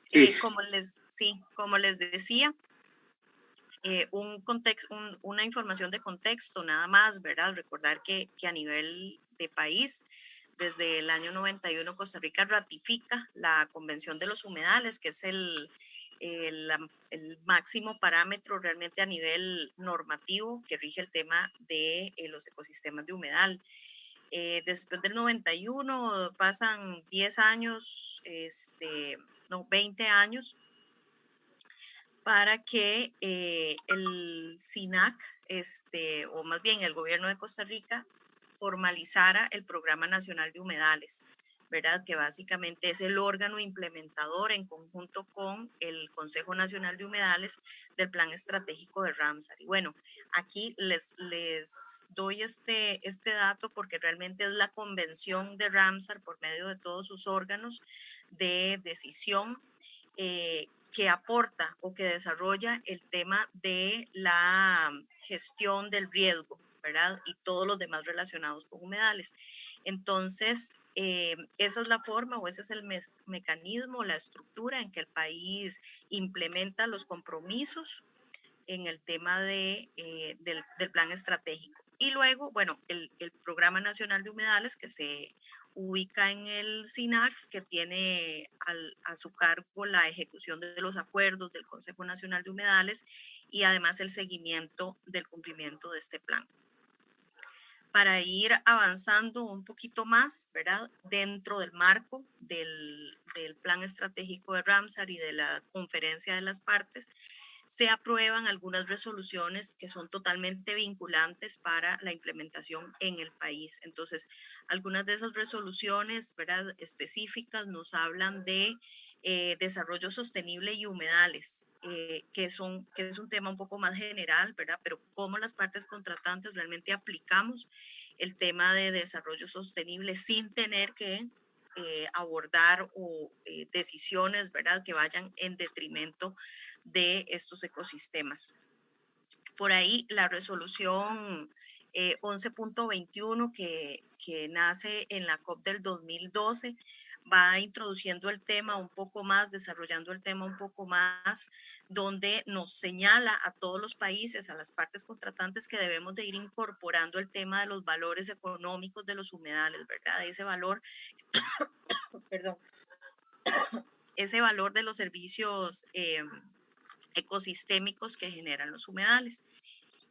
Sí. Como les decía, una información de contexto nada más, ¿verdad? Recordar que a nivel de país, desde el año 91 Costa Rica ratifica la Convención de los Humedales, que es el máximo parámetro realmente a nivel normativo que rige el tema de los ecosistemas de humedal. Después del 91 pasan 10 años, 20 años, para que el SINAC, o más bien el gobierno de Costa Rica, formalizara el Programa Nacional de Humedales, ¿verdad? Que básicamente es el órgano implementador en conjunto con el Consejo Nacional de Humedales del Plan Estratégico de Ramsar. Y bueno, aquí les doy este dato porque realmente es la convención de Ramsar por medio de todos sus órganos de decisión que aporta o que desarrolla el tema de la gestión del riesgo, ¿verdad? Y todos los demás relacionados con humedales. Entonces, esa es la forma o ese es el mecanismo, la estructura en que el país implementa los compromisos en el tema del plan estratégico. Y luego, bueno, el Programa Nacional de Humedales que se ubica en el SINAC, que tiene a su cargo la ejecución de los acuerdos del Consejo Nacional de Humedales y además el seguimiento del cumplimiento de este plan. Para ir avanzando un poquito más, ¿verdad? Dentro del marco del plan estratégico de Ramsar y de la conferencia de las partes, se aprueban algunas resoluciones que son totalmente vinculantes para la implementación en el país. Entonces, algunas de esas resoluciones, ¿verdad?, específicas nos hablan de desarrollo sostenible y humedales, que es un tema un poco más general, ¿verdad? Pero cómo las partes contratantes realmente aplicamos el tema de desarrollo sostenible sin tener que abordar decisiones, ¿verdad?, que vayan en detrimento de estos ecosistemas. Por ahí la resolución 11.21 que nace en la COP del 2012 va introduciendo el tema un poco más, desarrollando el tema un poco más, donde nos señala a todos los países, a las partes contratantes, que debemos de ir incorporando el tema de los valores económicos de los humedales, ¿verdad? Ese valor, perdón, ese valor de los servicios ecosistémicos que generan los humedales.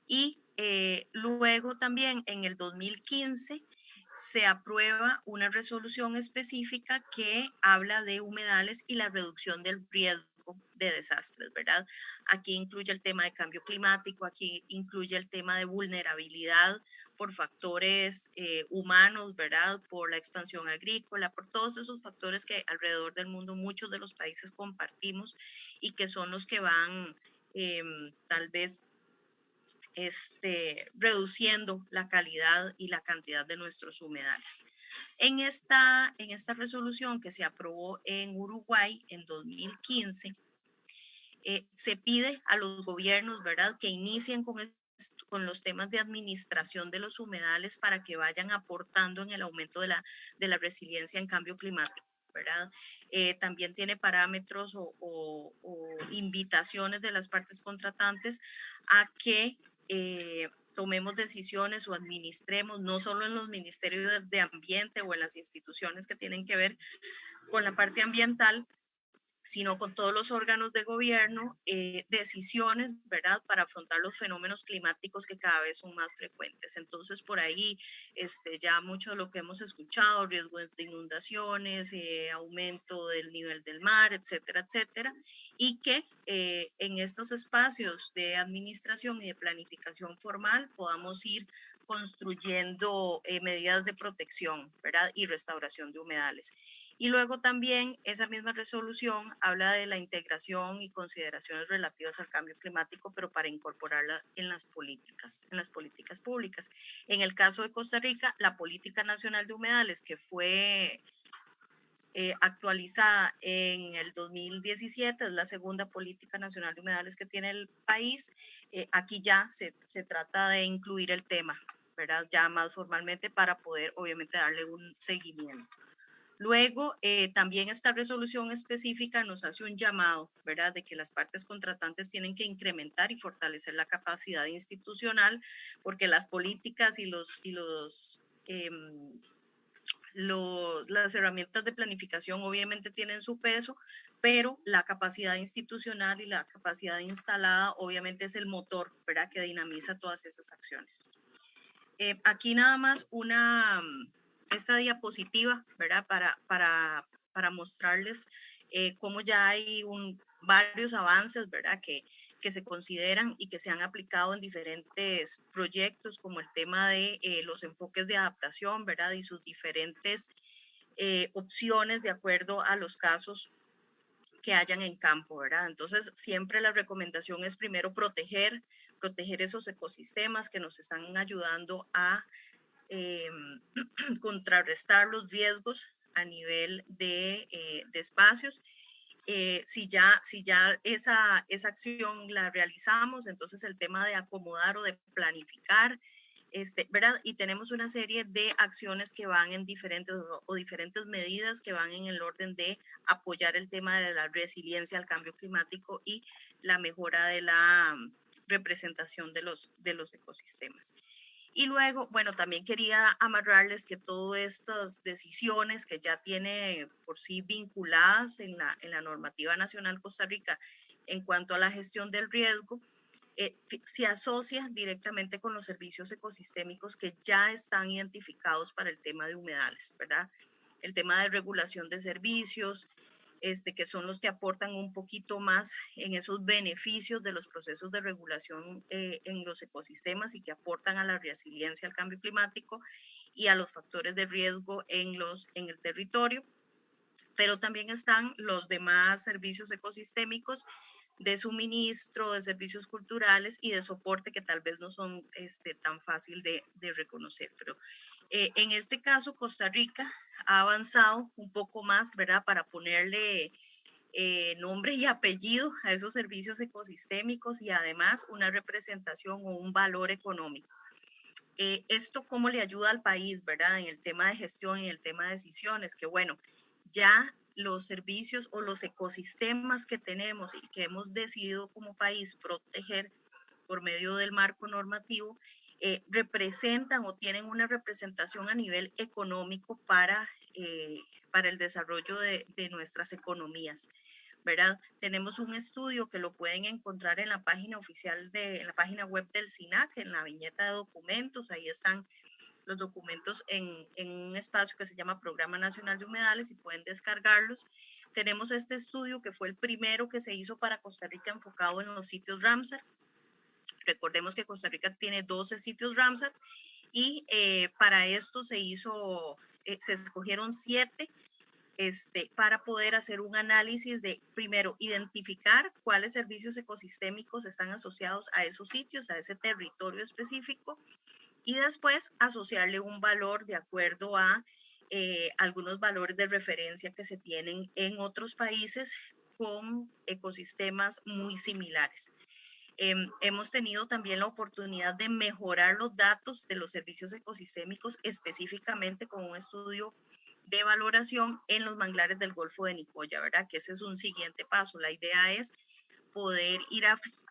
Y luego también en el 2015 se aprueba una resolución específica que habla de humedales y la reducción del riesgo de desastres, ¿verdad? Aquí incluye el tema de cambio climático, aquí incluye el tema de vulnerabilidad por factores humanos, ¿verdad? Por la expansión agrícola, por todos esos factores que alrededor del mundo muchos de los países compartimos y que son los que van tal vez reduciendo la calidad y la cantidad de nuestros humedales. En esta resolución que se aprobó en Uruguay en 2015, se pide a los gobiernos, ¿verdad?, que inicien con los temas de administración de los humedales para que vayan aportando en el aumento de la resiliencia en cambio climático, ¿verdad? También tiene parámetros o invitaciones de las partes contratantes a que tomemos decisiones o administremos, no solo en los ministerios de ambiente o en las instituciones que tienen que ver con la parte ambiental, sino con todos los órganos de gobierno, decisiones, ¿verdad?, para afrontar los fenómenos climáticos que cada vez son más frecuentes. Entonces, por ahí ya mucho de lo que hemos escuchado, riesgo de inundaciones, aumento del nivel del mar, etcétera, etcétera, y que en estos espacios de administración y de planificación formal podamos ir construyendo medidas de protección, ¿verdad?, y restauración de humedales. Y luego también esa misma resolución habla de la integración y consideraciones relativas al cambio climático, pero para incorporarla en las políticas públicas. En el caso de Costa Rica, la Política Nacional de Humedales, que fue actualizada en el 2017, es la segunda Política Nacional de Humedales que tiene el país, aquí ya se trata de incluir el tema, ¿verdad?, ya más formalmente para poder obviamente darle un seguimiento. Luego, también esta resolución específica nos hace un llamado, ¿verdad?, de que las partes contratantes tienen que incrementar y fortalecer la capacidad institucional, porque las políticas y las herramientas de planificación obviamente tienen su peso, pero la capacidad institucional y la capacidad instalada obviamente es el motor, ¿verdad?, que dinamiza todas esas acciones. Aquí nada más esta diapositiva, ¿verdad?, para mostrarles cómo ya hay varios avances, ¿verdad?, que se consideran y que se han aplicado en diferentes proyectos, como el tema de los enfoques de adaptación, ¿verdad?, y sus diferentes opciones de acuerdo a los casos que hayan en campo, ¿verdad? Entonces, siempre la recomendación es primero proteger esos ecosistemas que nos están ayudando a contrarrestar los riesgos a nivel de espacios. Si ya esa acción la realizamos, entonces el tema de acomodar o de planificar, ¿verdad? Y tenemos una serie de acciones que van en diferentes medidas que van en el orden de apoyar el tema de la resiliencia al cambio climático y la mejora de la representación de los ecosistemas. Y luego, bueno, también quería amarrarles que todas estas decisiones que ya tiene por sí vinculadas en la normativa nacional Costa Rica en cuanto a la gestión del riesgo, se asocia directamente con los servicios ecosistémicos que ya están identificados para el tema de humedales, ¿verdad? El tema de regulación de servicios, que son los que aportan un poquito más en esos beneficios de los procesos de regulación en los ecosistemas y que aportan a la resiliencia al cambio climático y a los factores de riesgo en el territorio. Pero también están los demás servicios ecosistémicos de suministro, de servicios culturales y de soporte que tal vez no son tan fácil de reconocer. Pero en este caso, Costa Rica ha avanzado un poco más, ¿verdad?, para ponerle nombre y apellido a esos servicios ecosistémicos y además una representación o un valor económico. Esto cómo le ayuda al país, ¿verdad?, en el tema de gestión, en el tema de decisiones, que bueno, ya los servicios o los ecosistemas que tenemos y que hemos decidido como país proteger por medio del marco normativo, representan o tienen una representación a nivel económico para el desarrollo de nuestras economías, ¿verdad? Tenemos un estudio que lo pueden encontrar en la página oficial, en la página web del SINAC, en la viñeta de documentos. Ahí están los documentos en un espacio que se llama Programa Nacional de Humedales y pueden descargarlos. Tenemos este estudio que fue el primero que se hizo para Costa Rica enfocado en los sitios Ramsar. Recordemos que Costa Rica tiene 12 sitios Ramsar y para esto se escogieron 7 para poder hacer un análisis de, primero, identificar cuáles servicios ecosistémicos están asociados a esos sitios, a ese territorio específico, y después asociarle un valor de acuerdo a algunos valores de referencia que se tienen en otros países con ecosistemas muy similares. Hemos tenido también la oportunidad de mejorar los datos de los servicios ecosistémicos, específicamente con un estudio de valoración en los manglares del Golfo de Nicoya, ¿verdad? Que ese es un siguiente paso. La idea es poder ir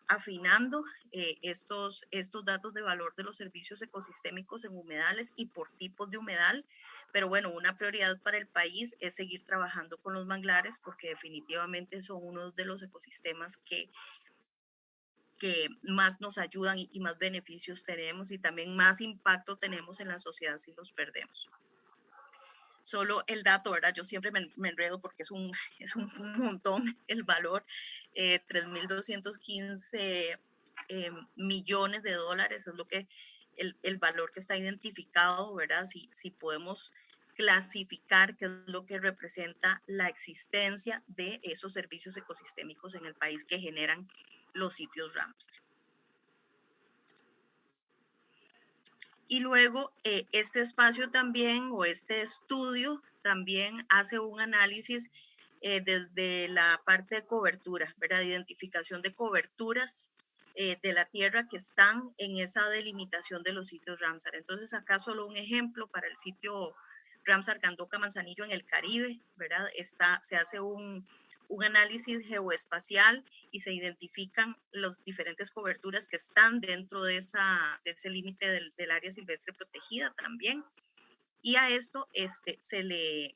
afinando estos datos de valor de los servicios ecosistémicos en humedales y por tipos de humedal. Pero bueno, una prioridad para el país es seguir trabajando con los manglares porque definitivamente son uno de los ecosistemas que más nos ayudan y más beneficios tenemos y también más impacto tenemos en la sociedad si los perdemos. Solo el dato, ¿verdad? Yo siempre me enredo porque es un montón el valor, 3.215 millones de dólares es lo que el valor que está identificado, ¿verdad? Si podemos clasificar qué es lo que representa la existencia de esos servicios ecosistémicos en el país que generan los sitios Ramsar. Y luego este espacio también o este estudio también hace un análisis desde la parte de cobertura, ¿verdad? Identificación de coberturas de la tierra que están en esa delimitación de los sitios Ramsar. Entonces acá solo un ejemplo para el sitio Ramsar Gandoca Manzanillo en el Caribe, ¿verdad? Se hace un análisis geoespacial y se identifican las diferentes coberturas que están dentro de ese límite del área silvestre protegida también. Y a esto se le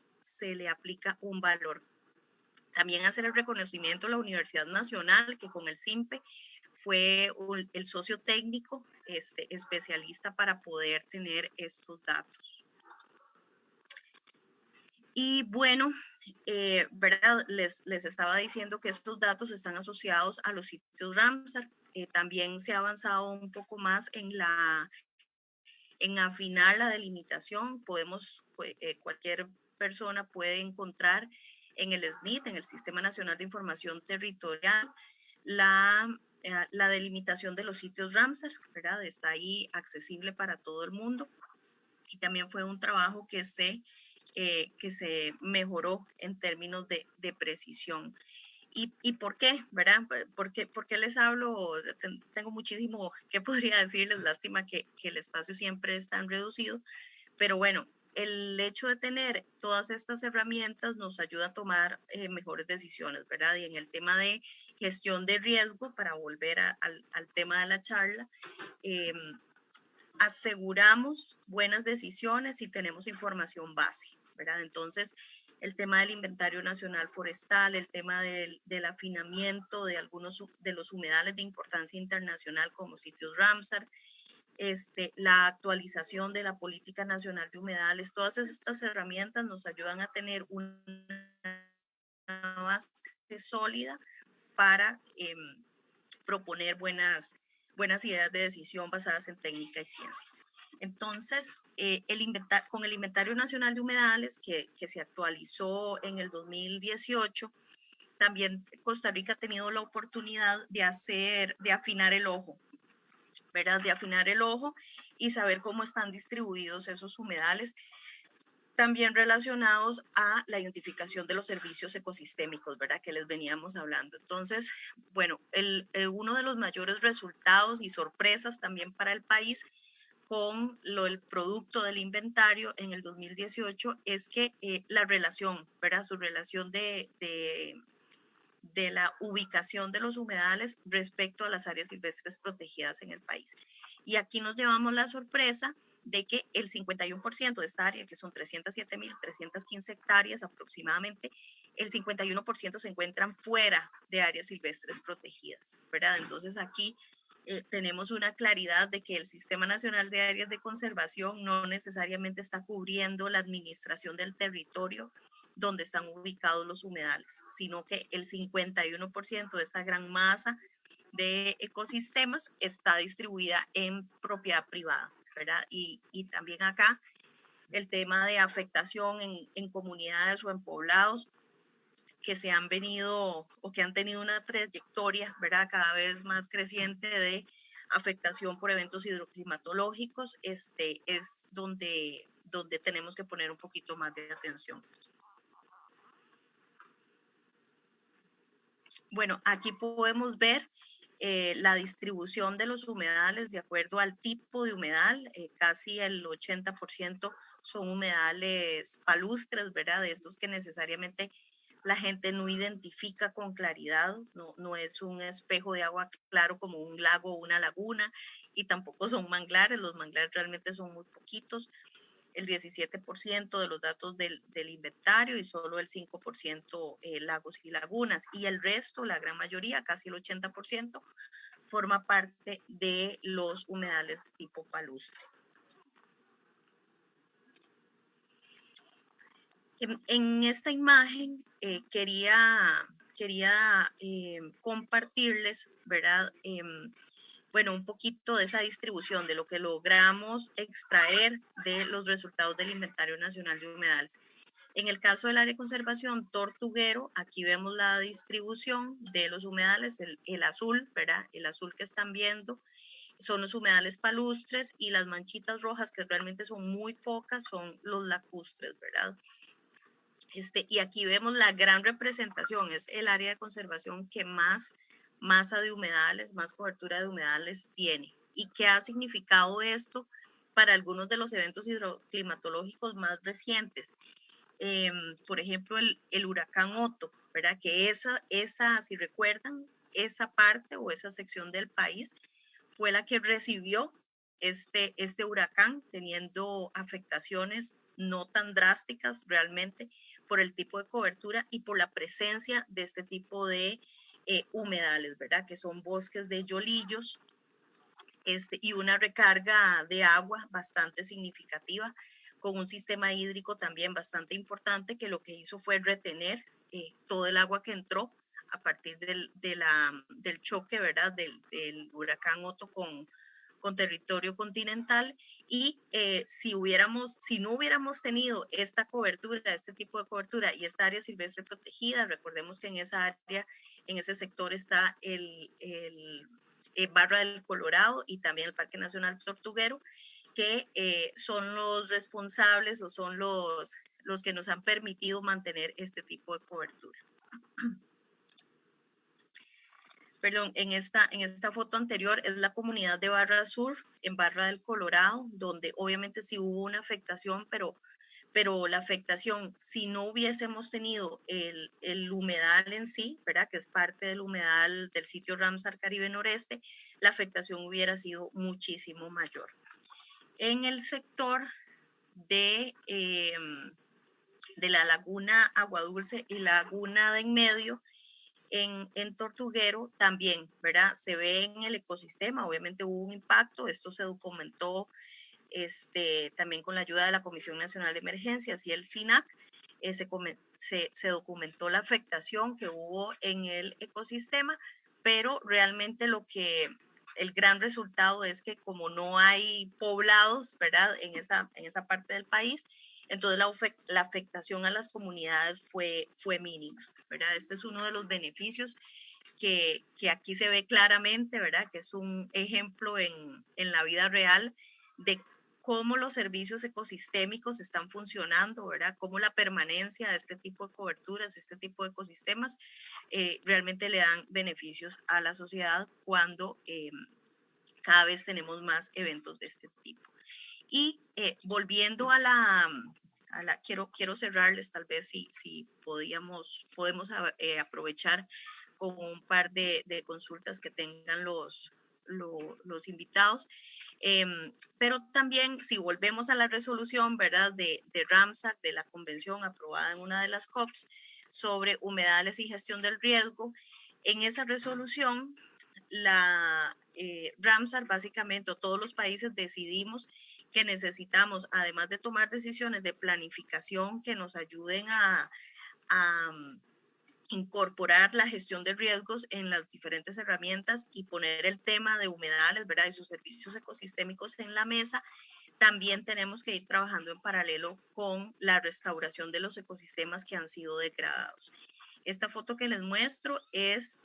aplica un valor. También hacer el reconocimiento a la Universidad Nacional, que con el SIMPE fue el socio técnico especialista para poder tener estos datos. Y bueno, ¿verdad? Les estaba diciendo que estos datos están asociados a los sitios Ramsar. También se ha avanzado un poco más en afinar la delimitación. Cualquier persona puede encontrar en el SNIT, en el Sistema Nacional de Información Territorial, la delimitación de los sitios Ramsar, ¿verdad? Está ahí accesible para todo el mundo. Y también fue un trabajo que se mejoró en términos de precisión. ¿Y por qué, verdad? ¿Por qué les hablo? Tengo muchísimo que podría decirles, lástima que el espacio siempre es tan reducido, pero bueno, el hecho de tener todas estas herramientas nos ayuda a tomar mejores decisiones, ¿verdad? Y en el tema de gestión de riesgo, para volver al tema de la charla, aseguramos buenas decisiones si tenemos información base, ¿verdad? Entonces, el tema del inventario nacional forestal, el tema del afinamiento de algunos de los humedales de importancia internacional como sitios Ramsar, la actualización de la política nacional de humedales, todas estas herramientas nos ayudan a tener una base sólida para proponer buenas ideas de decisión basadas en técnica y ciencia. Entonces, con el Inventario Nacional de Humedales, que se actualizó en el 2018, también Costa Rica ha tenido la oportunidad de afinar el ojo, ¿verdad? De afinar el ojo y saber cómo están distribuidos esos humedales, también relacionados a la identificación de los servicios ecosistémicos, ¿verdad? Que les veníamos hablando. Entonces, bueno, uno de los mayores resultados y sorpresas también para el país con el producto del inventario en el 2018 es que la relación, ¿verdad? Su relación de la ubicación de los humedales respecto a las áreas silvestres protegidas en el país. Y aquí nos llevamos la sorpresa de que el 51% de esta área, que son 307.315 hectáreas aproximadamente, el 51% se encuentran fuera de áreas silvestres protegidas, ¿verdad? Entonces aquí tenemos una claridad de que el Sistema Nacional de Áreas de Conservación no necesariamente está cubriendo la administración del territorio donde están ubicados los humedales, sino que el 51% de esta gran masa de ecosistemas está distribuida en propiedad privada, ¿verdad? Y también acá el tema de afectación en comunidades o en poblados que se han venido o que han tenido una trayectoria, ¿verdad? Cada vez más creciente de afectación por eventos hidroclimatológicos, es donde tenemos que poner un poquito más de atención. Bueno, aquí podemos ver la distribución de los humedales de acuerdo al tipo de humedal. Casi el 80% son humedales palustres, ¿verdad? De estos que necesariamente la gente no identifica con claridad, no es un espejo de agua claro como un lago o una laguna, y tampoco son manglares, los manglares realmente son muy poquitos, el 17% de los datos del inventario y solo el 5% lagos y lagunas, y el resto, la gran mayoría, casi el 80%, forma parte de los humedales tipo palustre. En esta imagen quería compartirles, ¿verdad? Bueno, un poquito de esa distribución, de lo que logramos extraer de los resultados del Inventario Nacional de Humedales. En el caso del área de conservación Tortuguero, aquí vemos la distribución de los humedales, el azul, ¿verdad? El azul que están viendo son los humedales palustres, y las manchitas rojas, que realmente son muy pocas, son los lacustres, ¿verdad? Y aquí vemos la gran representación, es el área de conservación que más masa de humedales, más cobertura de humedales tiene. ¿Y qué ha significado esto para algunos de los eventos hidroclimatológicos más recientes? Por ejemplo, el huracán Otto, ¿verdad? Que esa, si recuerdan, esa parte o esa sección del país fue la que recibió este huracán, teniendo afectaciones no tan drásticas realmente por el tipo de cobertura y por la presencia de este tipo de humedales, ¿verdad? Que son bosques de yolillos, y una recarga de agua bastante significativa, con un sistema hídrico también bastante importante, que lo que hizo fue retener todo el agua que entró a partir del choque, ¿verdad? Del huracán Otto con territorio continental. Y si no hubiéramos tenido esta cobertura, este tipo de cobertura y esta área silvestre protegida, recordemos que en esa área, en ese sector está Barra del Colorado y también el Parque Nacional Tortuguero, que son los responsables o son los que nos han permitido mantener este tipo de cobertura. Perdón, en esta foto anterior es la comunidad de Barra Sur, en Barra del Colorado, donde obviamente sí hubo una afectación, pero la afectación, si no hubiésemos tenido el humedal en sí, ¿verdad? Que es parte del humedal del sitio Ramsar Caribe Noreste, la afectación hubiera sido muchísimo mayor. En el sector de la laguna Agua Dulce y laguna de en medio, en Tortuguero también, ¿verdad? Se ve en el ecosistema, obviamente hubo un impacto, esto se documentó también con la ayuda de la Comisión Nacional de Emergencias y el SINAC, se documentó la afectación que hubo en el ecosistema, pero realmente el gran resultado es que como no hay poblados, ¿verdad? En esa parte del país, entonces la afectación a las comunidades fue mínima, ¿verdad? Este es uno de los beneficios que aquí se ve claramente, ¿verdad? Que es un ejemplo en la vida real de cómo los servicios ecosistémicos están funcionando, ¿verdad? Cómo la permanencia de este tipo de coberturas, este tipo de ecosistemas, realmente le dan beneficios a la sociedad cuando cada vez tenemos más eventos de este tipo. Y volviendo quiero cerrarles, tal vez si podemos aprovechar con un par de consultas que tengan los invitados. Pero también si volvemos a la resolución, ¿verdad? De Ramsar, de la convención aprobada en una de las COPs sobre humedales y gestión del riesgo, en esa resolución Ramsar básicamente, todos los países decidimos que necesitamos, además de tomar decisiones de planificación que nos ayuden a incorporar la gestión de riesgos en las diferentes herramientas y poner el tema de humedales, ¿verdad? Y sus servicios ecosistémicos en la mesa, también tenemos que ir trabajando en paralelo con la restauración de los ecosistemas que han sido degradados. Esta foto que les muestro es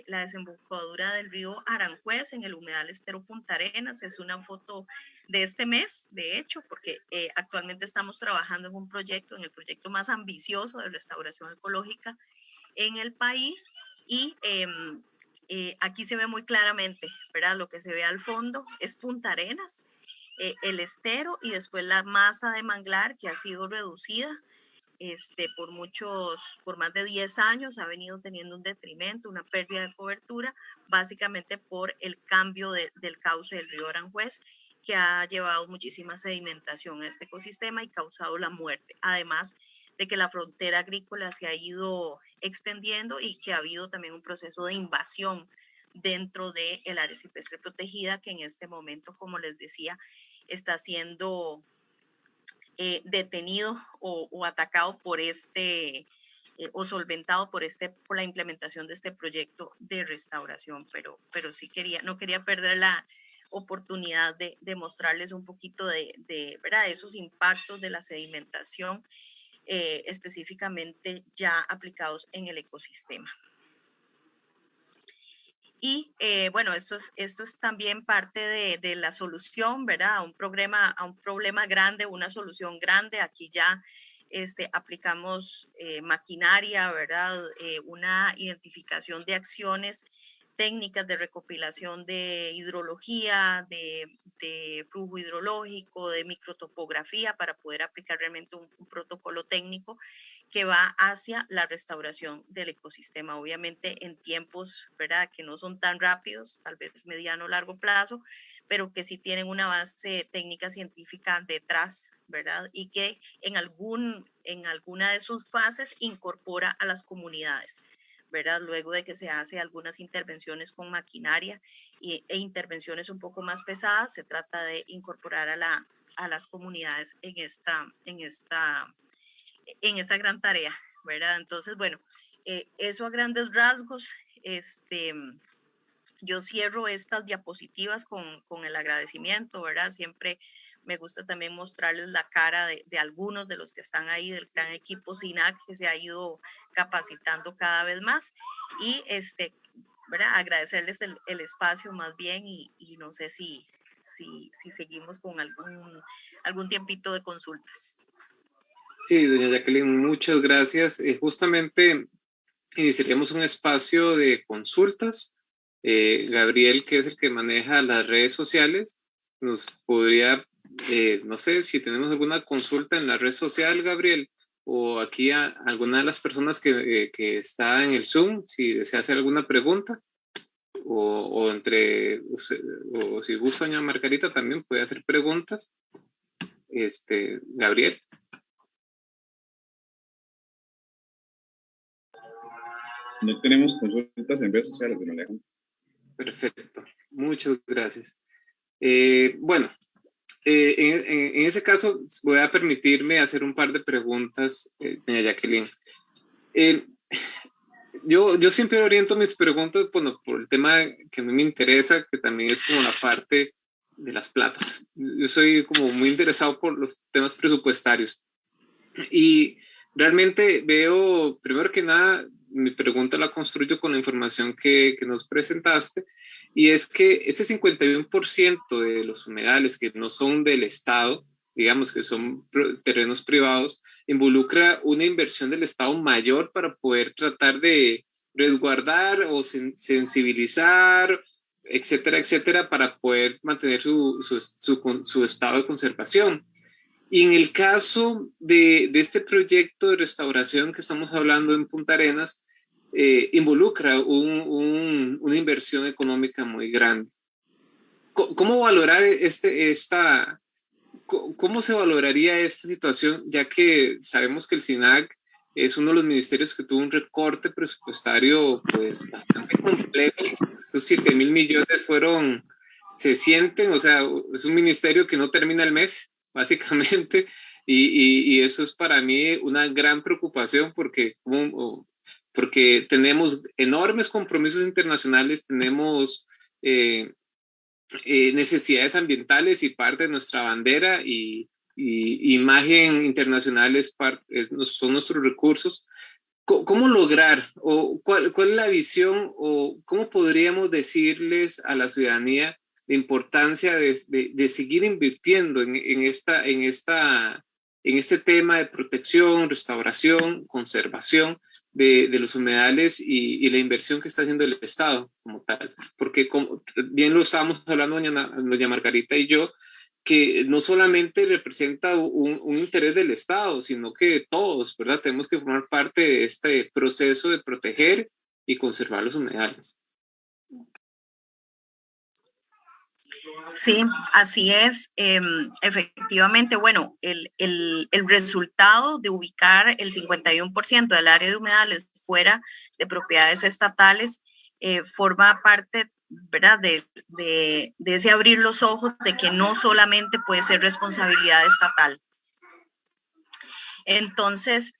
la desembocadura del río Aranjuez en el humedal Estero Punta Arenas. Es una foto de este mes, de hecho, porque actualmente estamos trabajando en un proyecto, en el proyecto más ambicioso de restauración ecológica en el país, y aquí se ve muy claramente, ¿verdad? Lo que se ve al fondo es Punta Arenas, el estero y después la masa de manglar que ha sido reducida por más de 10 años, ha venido teniendo un detrimento, una pérdida de cobertura, básicamente por el cambio del cauce del río Aranjuez, que ha llevado muchísima sedimentación a este ecosistema y causado la muerte. Además de que la frontera agrícola se ha ido extendiendo y que ha habido también un proceso de invasión dentro del área silvestre protegida, que en este momento, como les decía, está siendo detenido o atacado por o solventado por la implementación de este proyecto de restauración, pero sí no quería perder la oportunidad de mostrarles un poquito ¿verdad? Esos impactos de la sedimentación específicamente ya aplicados en el ecosistema. Y bueno, esto es también parte de la solución, ¿verdad? A un problema grande, una solución grande. Aquí ya aplicamos maquinaria, ¿verdad? Una identificación de acciones técnicas de recopilación de hidrología, de flujo hidrológico, de microtopografía para poder aplicar realmente un protocolo técnico que va hacia la restauración del ecosistema, obviamente en tiempos, ¿verdad?, que no son tan rápidos, tal vez mediano o largo plazo, pero que sí tienen una base técnica científica detrás, ¿verdad?, y que en alguna de sus fases incorpora a las comunidades, ¿verdad?, luego de que se hace algunas intervenciones con maquinaria e intervenciones un poco más pesadas, se trata de incorporar a las comunidades en esta gran tarea, ¿verdad? Entonces, bueno, eso a grandes rasgos. Yo cierro estas diapositivas con el agradecimiento, ¿verdad? Siempre me gusta también mostrarles la cara de algunos de los que están ahí, del gran equipo SINAC que se ha ido capacitando cada vez más, y ¿verdad? Agradecerles el espacio más bien, y no sé si seguimos con algún tiempito de consultas. Sí, doña Jacqueline, muchas gracias. Justamente iniciaríamos un espacio de consultas. Gabriel, que es el que maneja las redes sociales, nos podría, no sé, si tenemos alguna consulta en la red social, Gabriel, o aquí a alguna de las personas que está en el Zoom, si desea hacer alguna pregunta, o si gusta doña Margarita también puede hacer preguntas. Gabriel. No tenemos consultas en redes sociales, don Alejandro. Perfecto, muchas gracias. Bueno, en ese caso voy a permitirme hacer un par de preguntas, doña Jacqueline. Yo siempre oriento mis preguntas, bueno, por el tema que a mí me interesa, que también es como la parte de las platas. Yo soy como muy interesado por los temas presupuestarios. Y realmente veo, primero que nada, mi pregunta la construyo con la información que nos presentaste, y es que ese 51% de los humedales que no son del Estado, digamos que son terrenos privados, involucra una inversión del Estado mayor para poder tratar de resguardar o sensibilizar etcétera, etcétera, para poder mantener su estado de conservación. Y en el caso de este proyecto de restauración que estamos hablando en Punta Arenas, involucra una inversión económica muy grande. ¿Cómo valorar cómo se valoraría esta situación, ya que sabemos que el SINAC es uno de los ministerios que tuvo un recorte presupuestario pues bastante complejo? Estos 7.000 millones se sienten, o sea, es un ministerio que no termina el mes, básicamente, y eso es para mí una gran preocupación porque tenemos enormes compromisos internacionales, tenemos necesidades ambientales y parte de nuestra bandera y imagen internacional son nuestros recursos. ¿Cómo lograr o cuál es la visión o cómo podríamos decirles a la ciudadanía la importancia de seguir invirtiendo en este tema de protección, restauración, conservación de los humedales y la inversión que está haciendo el Estado como tal? Porque como bien lo estábamos hablando doña Margarita y yo, que no solamente representa un interés del Estado, sino que de todos, ¿verdad? Tenemos que formar parte de este proceso de proteger y conservar los humedales. Sí, así es. Efectivamente, bueno, el resultado de ubicar el 51% del área de humedales fuera de propiedades estatales forma parte, ¿verdad?, de ese abrir los ojos de que no solamente puede ser responsabilidad estatal. Entonces,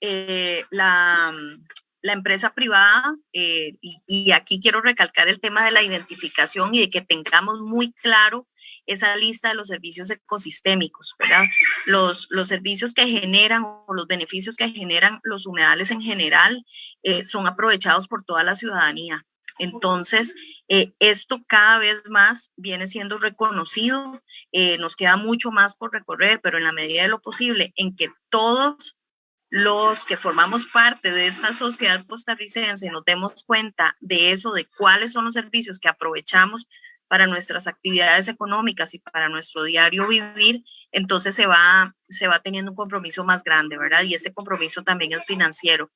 la empresa privada, y aquí quiero recalcar el tema de la identificación y de que tengamos muy claro esa lista de los servicios ecosistémicos, ¿verdad? Los servicios que generan o los beneficios que generan los humedales en general son aprovechados por toda la ciudadanía. Entonces, esto cada vez más viene siendo reconocido, nos queda mucho más por recorrer, pero en la medida de lo posible, en que todos los que formamos parte de esta sociedad costarricense nos demos cuenta de eso, de cuáles son los servicios que aprovechamos para nuestras actividades económicas y para nuestro diario vivir, entonces se va teniendo un compromiso más grande, ¿verdad? Y ese compromiso también es financiero.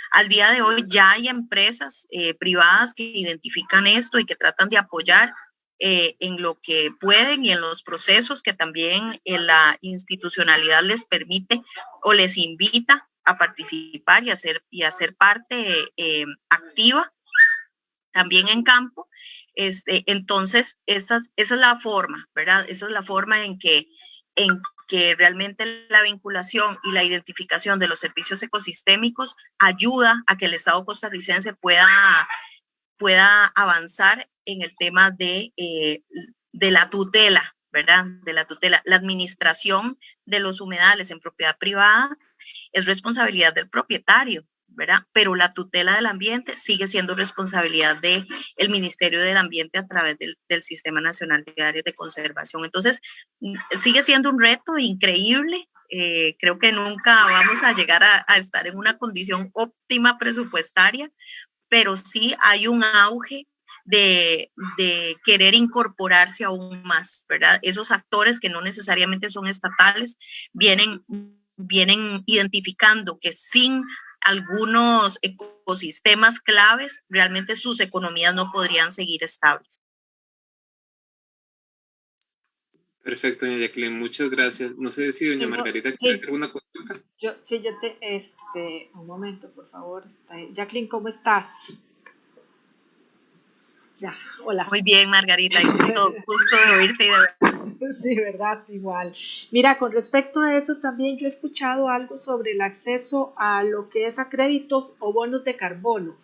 Al día de hoy ya hay empresas privadas que identifican esto y que tratan de apoyar en lo que pueden y en los procesos que también la institucionalidad les permite o les invita a participar y a ser parte activa también en campo. Entonces, esa es la forma, ¿verdad? Esa es la forma en que realmente la vinculación y la identificación de los servicios ecosistémicos ayuda a que el Estado costarricense pueda avanzar en el tema de la tutela, ¿verdad? De la tutela. La administración de los humedales en propiedad privada es responsabilidad del propietario, ¿verdad? Pero la tutela del ambiente sigue siendo responsabilidad del Ministerio del Ambiente a través del Sistema Nacional de Áreas de Conservación. Entonces, sigue siendo un reto increíble. Creo que nunca vamos a llegar a estar en una condición óptima presupuestaria, pero sí hay un auge de querer incorporarse aún más, ¿verdad? Esos actores que no necesariamente son estatales vienen identificando que sin algunos ecosistemas claves, realmente sus economías no podrían seguir estables. Perfecto, doña Jacqueline, muchas gracias. No sé si doña Margarita quiere hacer alguna consulta. Un momento, por favor. Jacqueline, ¿cómo estás? Ya, hola. Muy bien, Margarita, gusto de oírte y de ver. Sí, verdad, igual. Mira, con respecto a eso también yo he escuchado algo sobre el acceso a lo que es a créditos o bonos de carbono.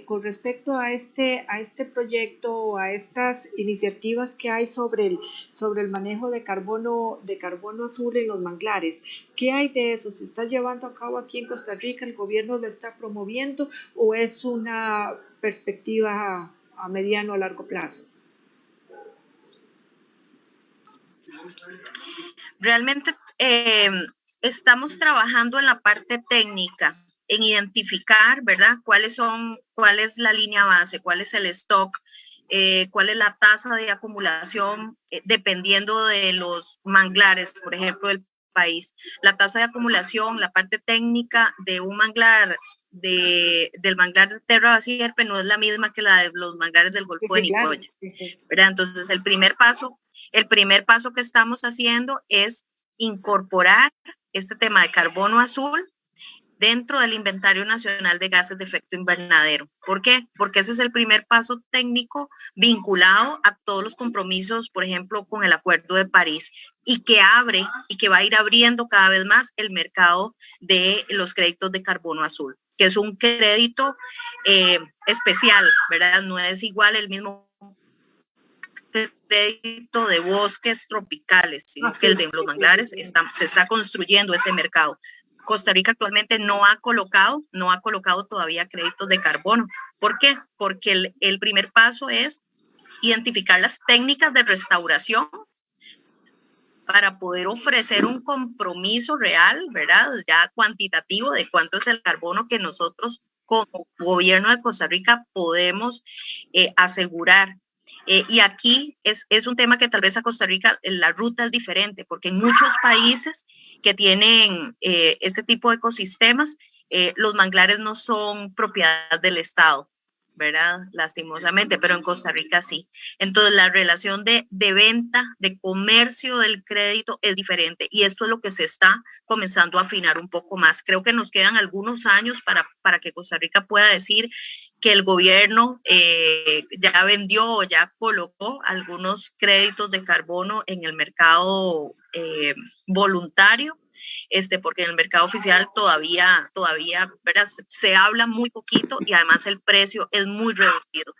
Con respecto a este proyecto o a estas iniciativas que hay sobre el manejo de carbono azul en los manglares, ¿qué hay de eso? ¿Se está llevando a cabo aquí en Costa Rica? ¿El gobierno lo está promoviendo o es una perspectiva a mediano o largo plazo? Realmente estamos trabajando en la parte técnica, en identificar, ¿verdad? Cuál es la línea base, cuál es el stock cuál es la tasa de acumulación dependiendo de los manglares, por ejemplo, del país. La tasa de acumulación, la parte técnica de un manglar, del manglar de Terra Basierpe no es la misma que la de los manglares del Golfo de Nicoya. Claro, ¿verdad? Entonces, el primer paso que estamos haciendo es incorporar este tema de carbono azul dentro del Inventario Nacional de Gases de Efecto Invernadero. ¿Por qué? Porque ese es el primer paso técnico vinculado a todos los compromisos, por ejemplo, con el Acuerdo de París, y que abre y que va a ir abriendo cada vez más el mercado de los créditos de carbono azul, que es un crédito especial, ¿verdad? No es igual el mismo crédito de bosques tropicales, sino que el de los manglares se está construyendo ese mercado. Costa Rica actualmente no ha colocado todavía créditos de carbono. ¿Por qué? Porque el primer paso es identificar las técnicas de restauración para poder ofrecer un compromiso real, ¿verdad? Ya cuantitativo de cuánto es el carbono que nosotros como gobierno de Costa Rica podemos asegurar. Y aquí es un tema que tal vez a Costa Rica la ruta es diferente, porque en muchos países que tienen este tipo de ecosistemas, los manglares no son propiedad del Estado, ¿verdad? Lastimosamente, pero en Costa Rica sí. Entonces, la relación de venta, de comercio del crédito es diferente, y esto es lo que se está comenzando a afinar un poco más. Creo que nos quedan algunos años para que Costa Rica pueda decir que el gobierno ya vendió o ya colocó algunos créditos de carbono en el mercado voluntario, porque en el mercado oficial todavía ¿verdad? Se habla muy poquito, y además el precio es muy reducido.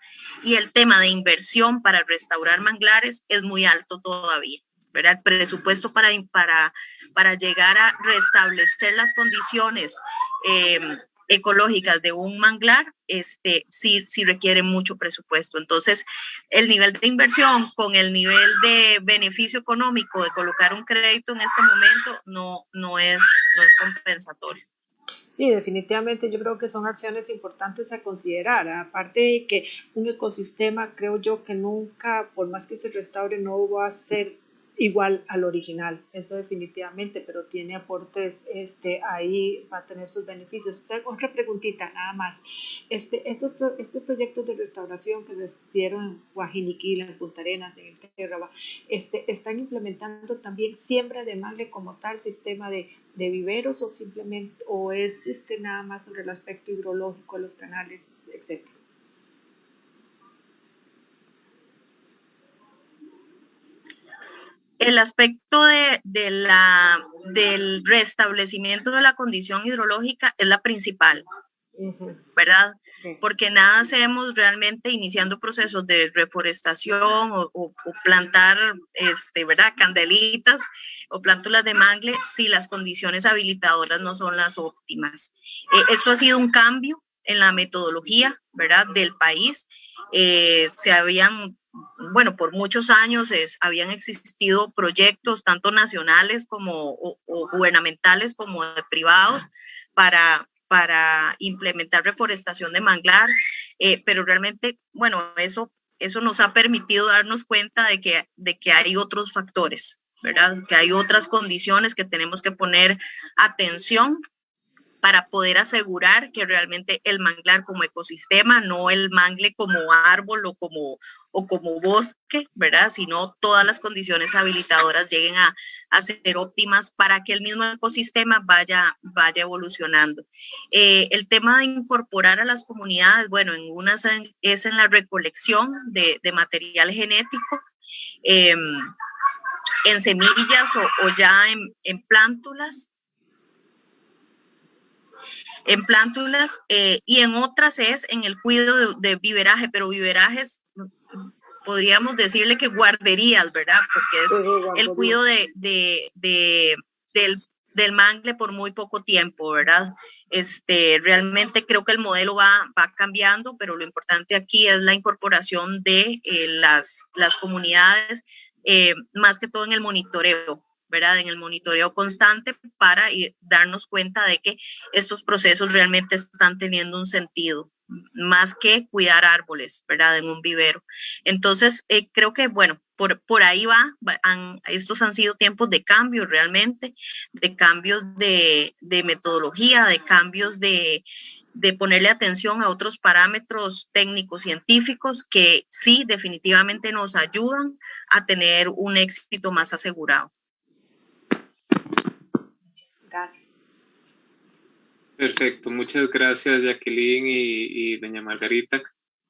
Y el tema de inversión para restaurar manglares es muy alto todavía, ¿verdad? El presupuesto para llegar a restablecer las condiciones ecológicas de un manglar, sí requiere mucho presupuesto. Entonces, el nivel de inversión con el nivel de beneficio económico de colocar un crédito en este momento no es compensatorio. Sí, definitivamente yo creo que son acciones importantes a considerar. Aparte de que un ecosistema, creo yo que nunca, por más que se restaure, no va a ser igual al original, eso definitivamente, pero tiene aportes, ahí va a tener sus beneficios. Otra preguntita nada más, estos proyectos de restauración que se dieron en Guajiniquila, en Punta Arenas, en el Terraba, ¿están implementando también siembra de mangle como tal, sistema de viveros, o simplemente, o es nada más sobre el aspecto hidrológico, los canales, etcétera? El aspecto del restablecimiento de la condición hidrológica es la principal, ¿verdad? Porque nada hacemos realmente iniciando procesos de reforestación o plantar, ¿verdad? Candelitas o plántulas de mangle si las condiciones habilitadoras no son las óptimas. Esto ha sido un cambio en la metodología, ¿verdad? Del país. Por muchos años habían existido proyectos tanto nacionales o gubernamentales como de privados para implementar reforestación de manglar, pero realmente, eso nos ha permitido darnos cuenta de que hay otros factores, ¿verdad? Que hay otras condiciones que tenemos que poner atención para poder asegurar que realmente el manglar como ecosistema, no el mangle como árbol o como bosque, ¿verdad? Sino todas las condiciones habilitadoras lleguen a ser óptimas para que el mismo ecosistema vaya evolucionando. El tema de incorporar a las comunidades, en unas es en la recolección de material genético, en semillas o ya en plántulas, y en otras es en el cuidado de viveraje, pero viverajes podríamos decirle que guarderías, ¿verdad? Porque es el cuidado del mangle por muy poco tiempo, ¿verdad? Realmente creo que el modelo va cambiando, pero lo importante aquí es la incorporación de las comunidades, más que todo en el monitoreo, ¿verdad? En el monitoreo constante para darnos cuenta de que estos procesos realmente están teniendo un sentido, más que cuidar árboles, ¿verdad? En un vivero. Entonces, creo que, bueno, por ahí estos han sido tiempos de cambio realmente, de cambios de metodología, de cambios de ponerle atención a otros parámetros técnicos científicos que sí definitivamente nos ayudan a tener un éxito más asegurado. Gracias. Perfecto, muchas gracias Jacqueline y doña Margarita.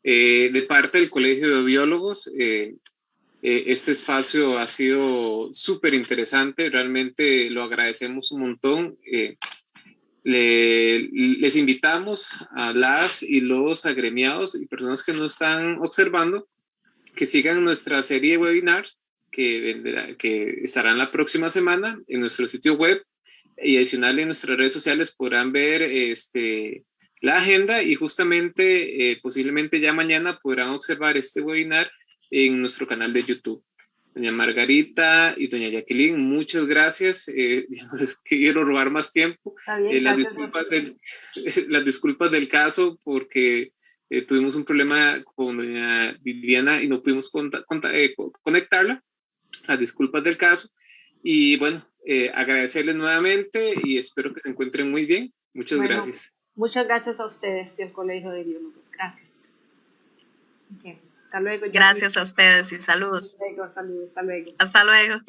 De parte del Colegio de Biólogos, este espacio ha sido súper interesante, realmente lo agradecemos un montón. Les invitamos a las y los agremiados y personas que nos están observando que sigan nuestra serie de webinars que estarán la próxima semana en nuestro sitio web, y adicional en nuestras redes sociales podrán ver la agenda, y justamente posiblemente ya mañana podrán observar este webinar en nuestro canal de YouTube. Doña Margarita y doña Jacqueline, muchas gracias. No les quiero robar más tiempo. Bien, las disculpas del caso porque tuvimos un problema con doña Viviana y no pudimos conectarla. Las disculpas del caso. Y bueno, agradecerles nuevamente y espero que se encuentren muy bien. Muchas gracias. Muchas gracias a ustedes y al Colegio de Biólogos. Gracias. Okay. Hasta luego. Gracias a ustedes y saludos. Hasta luego. Hasta luego.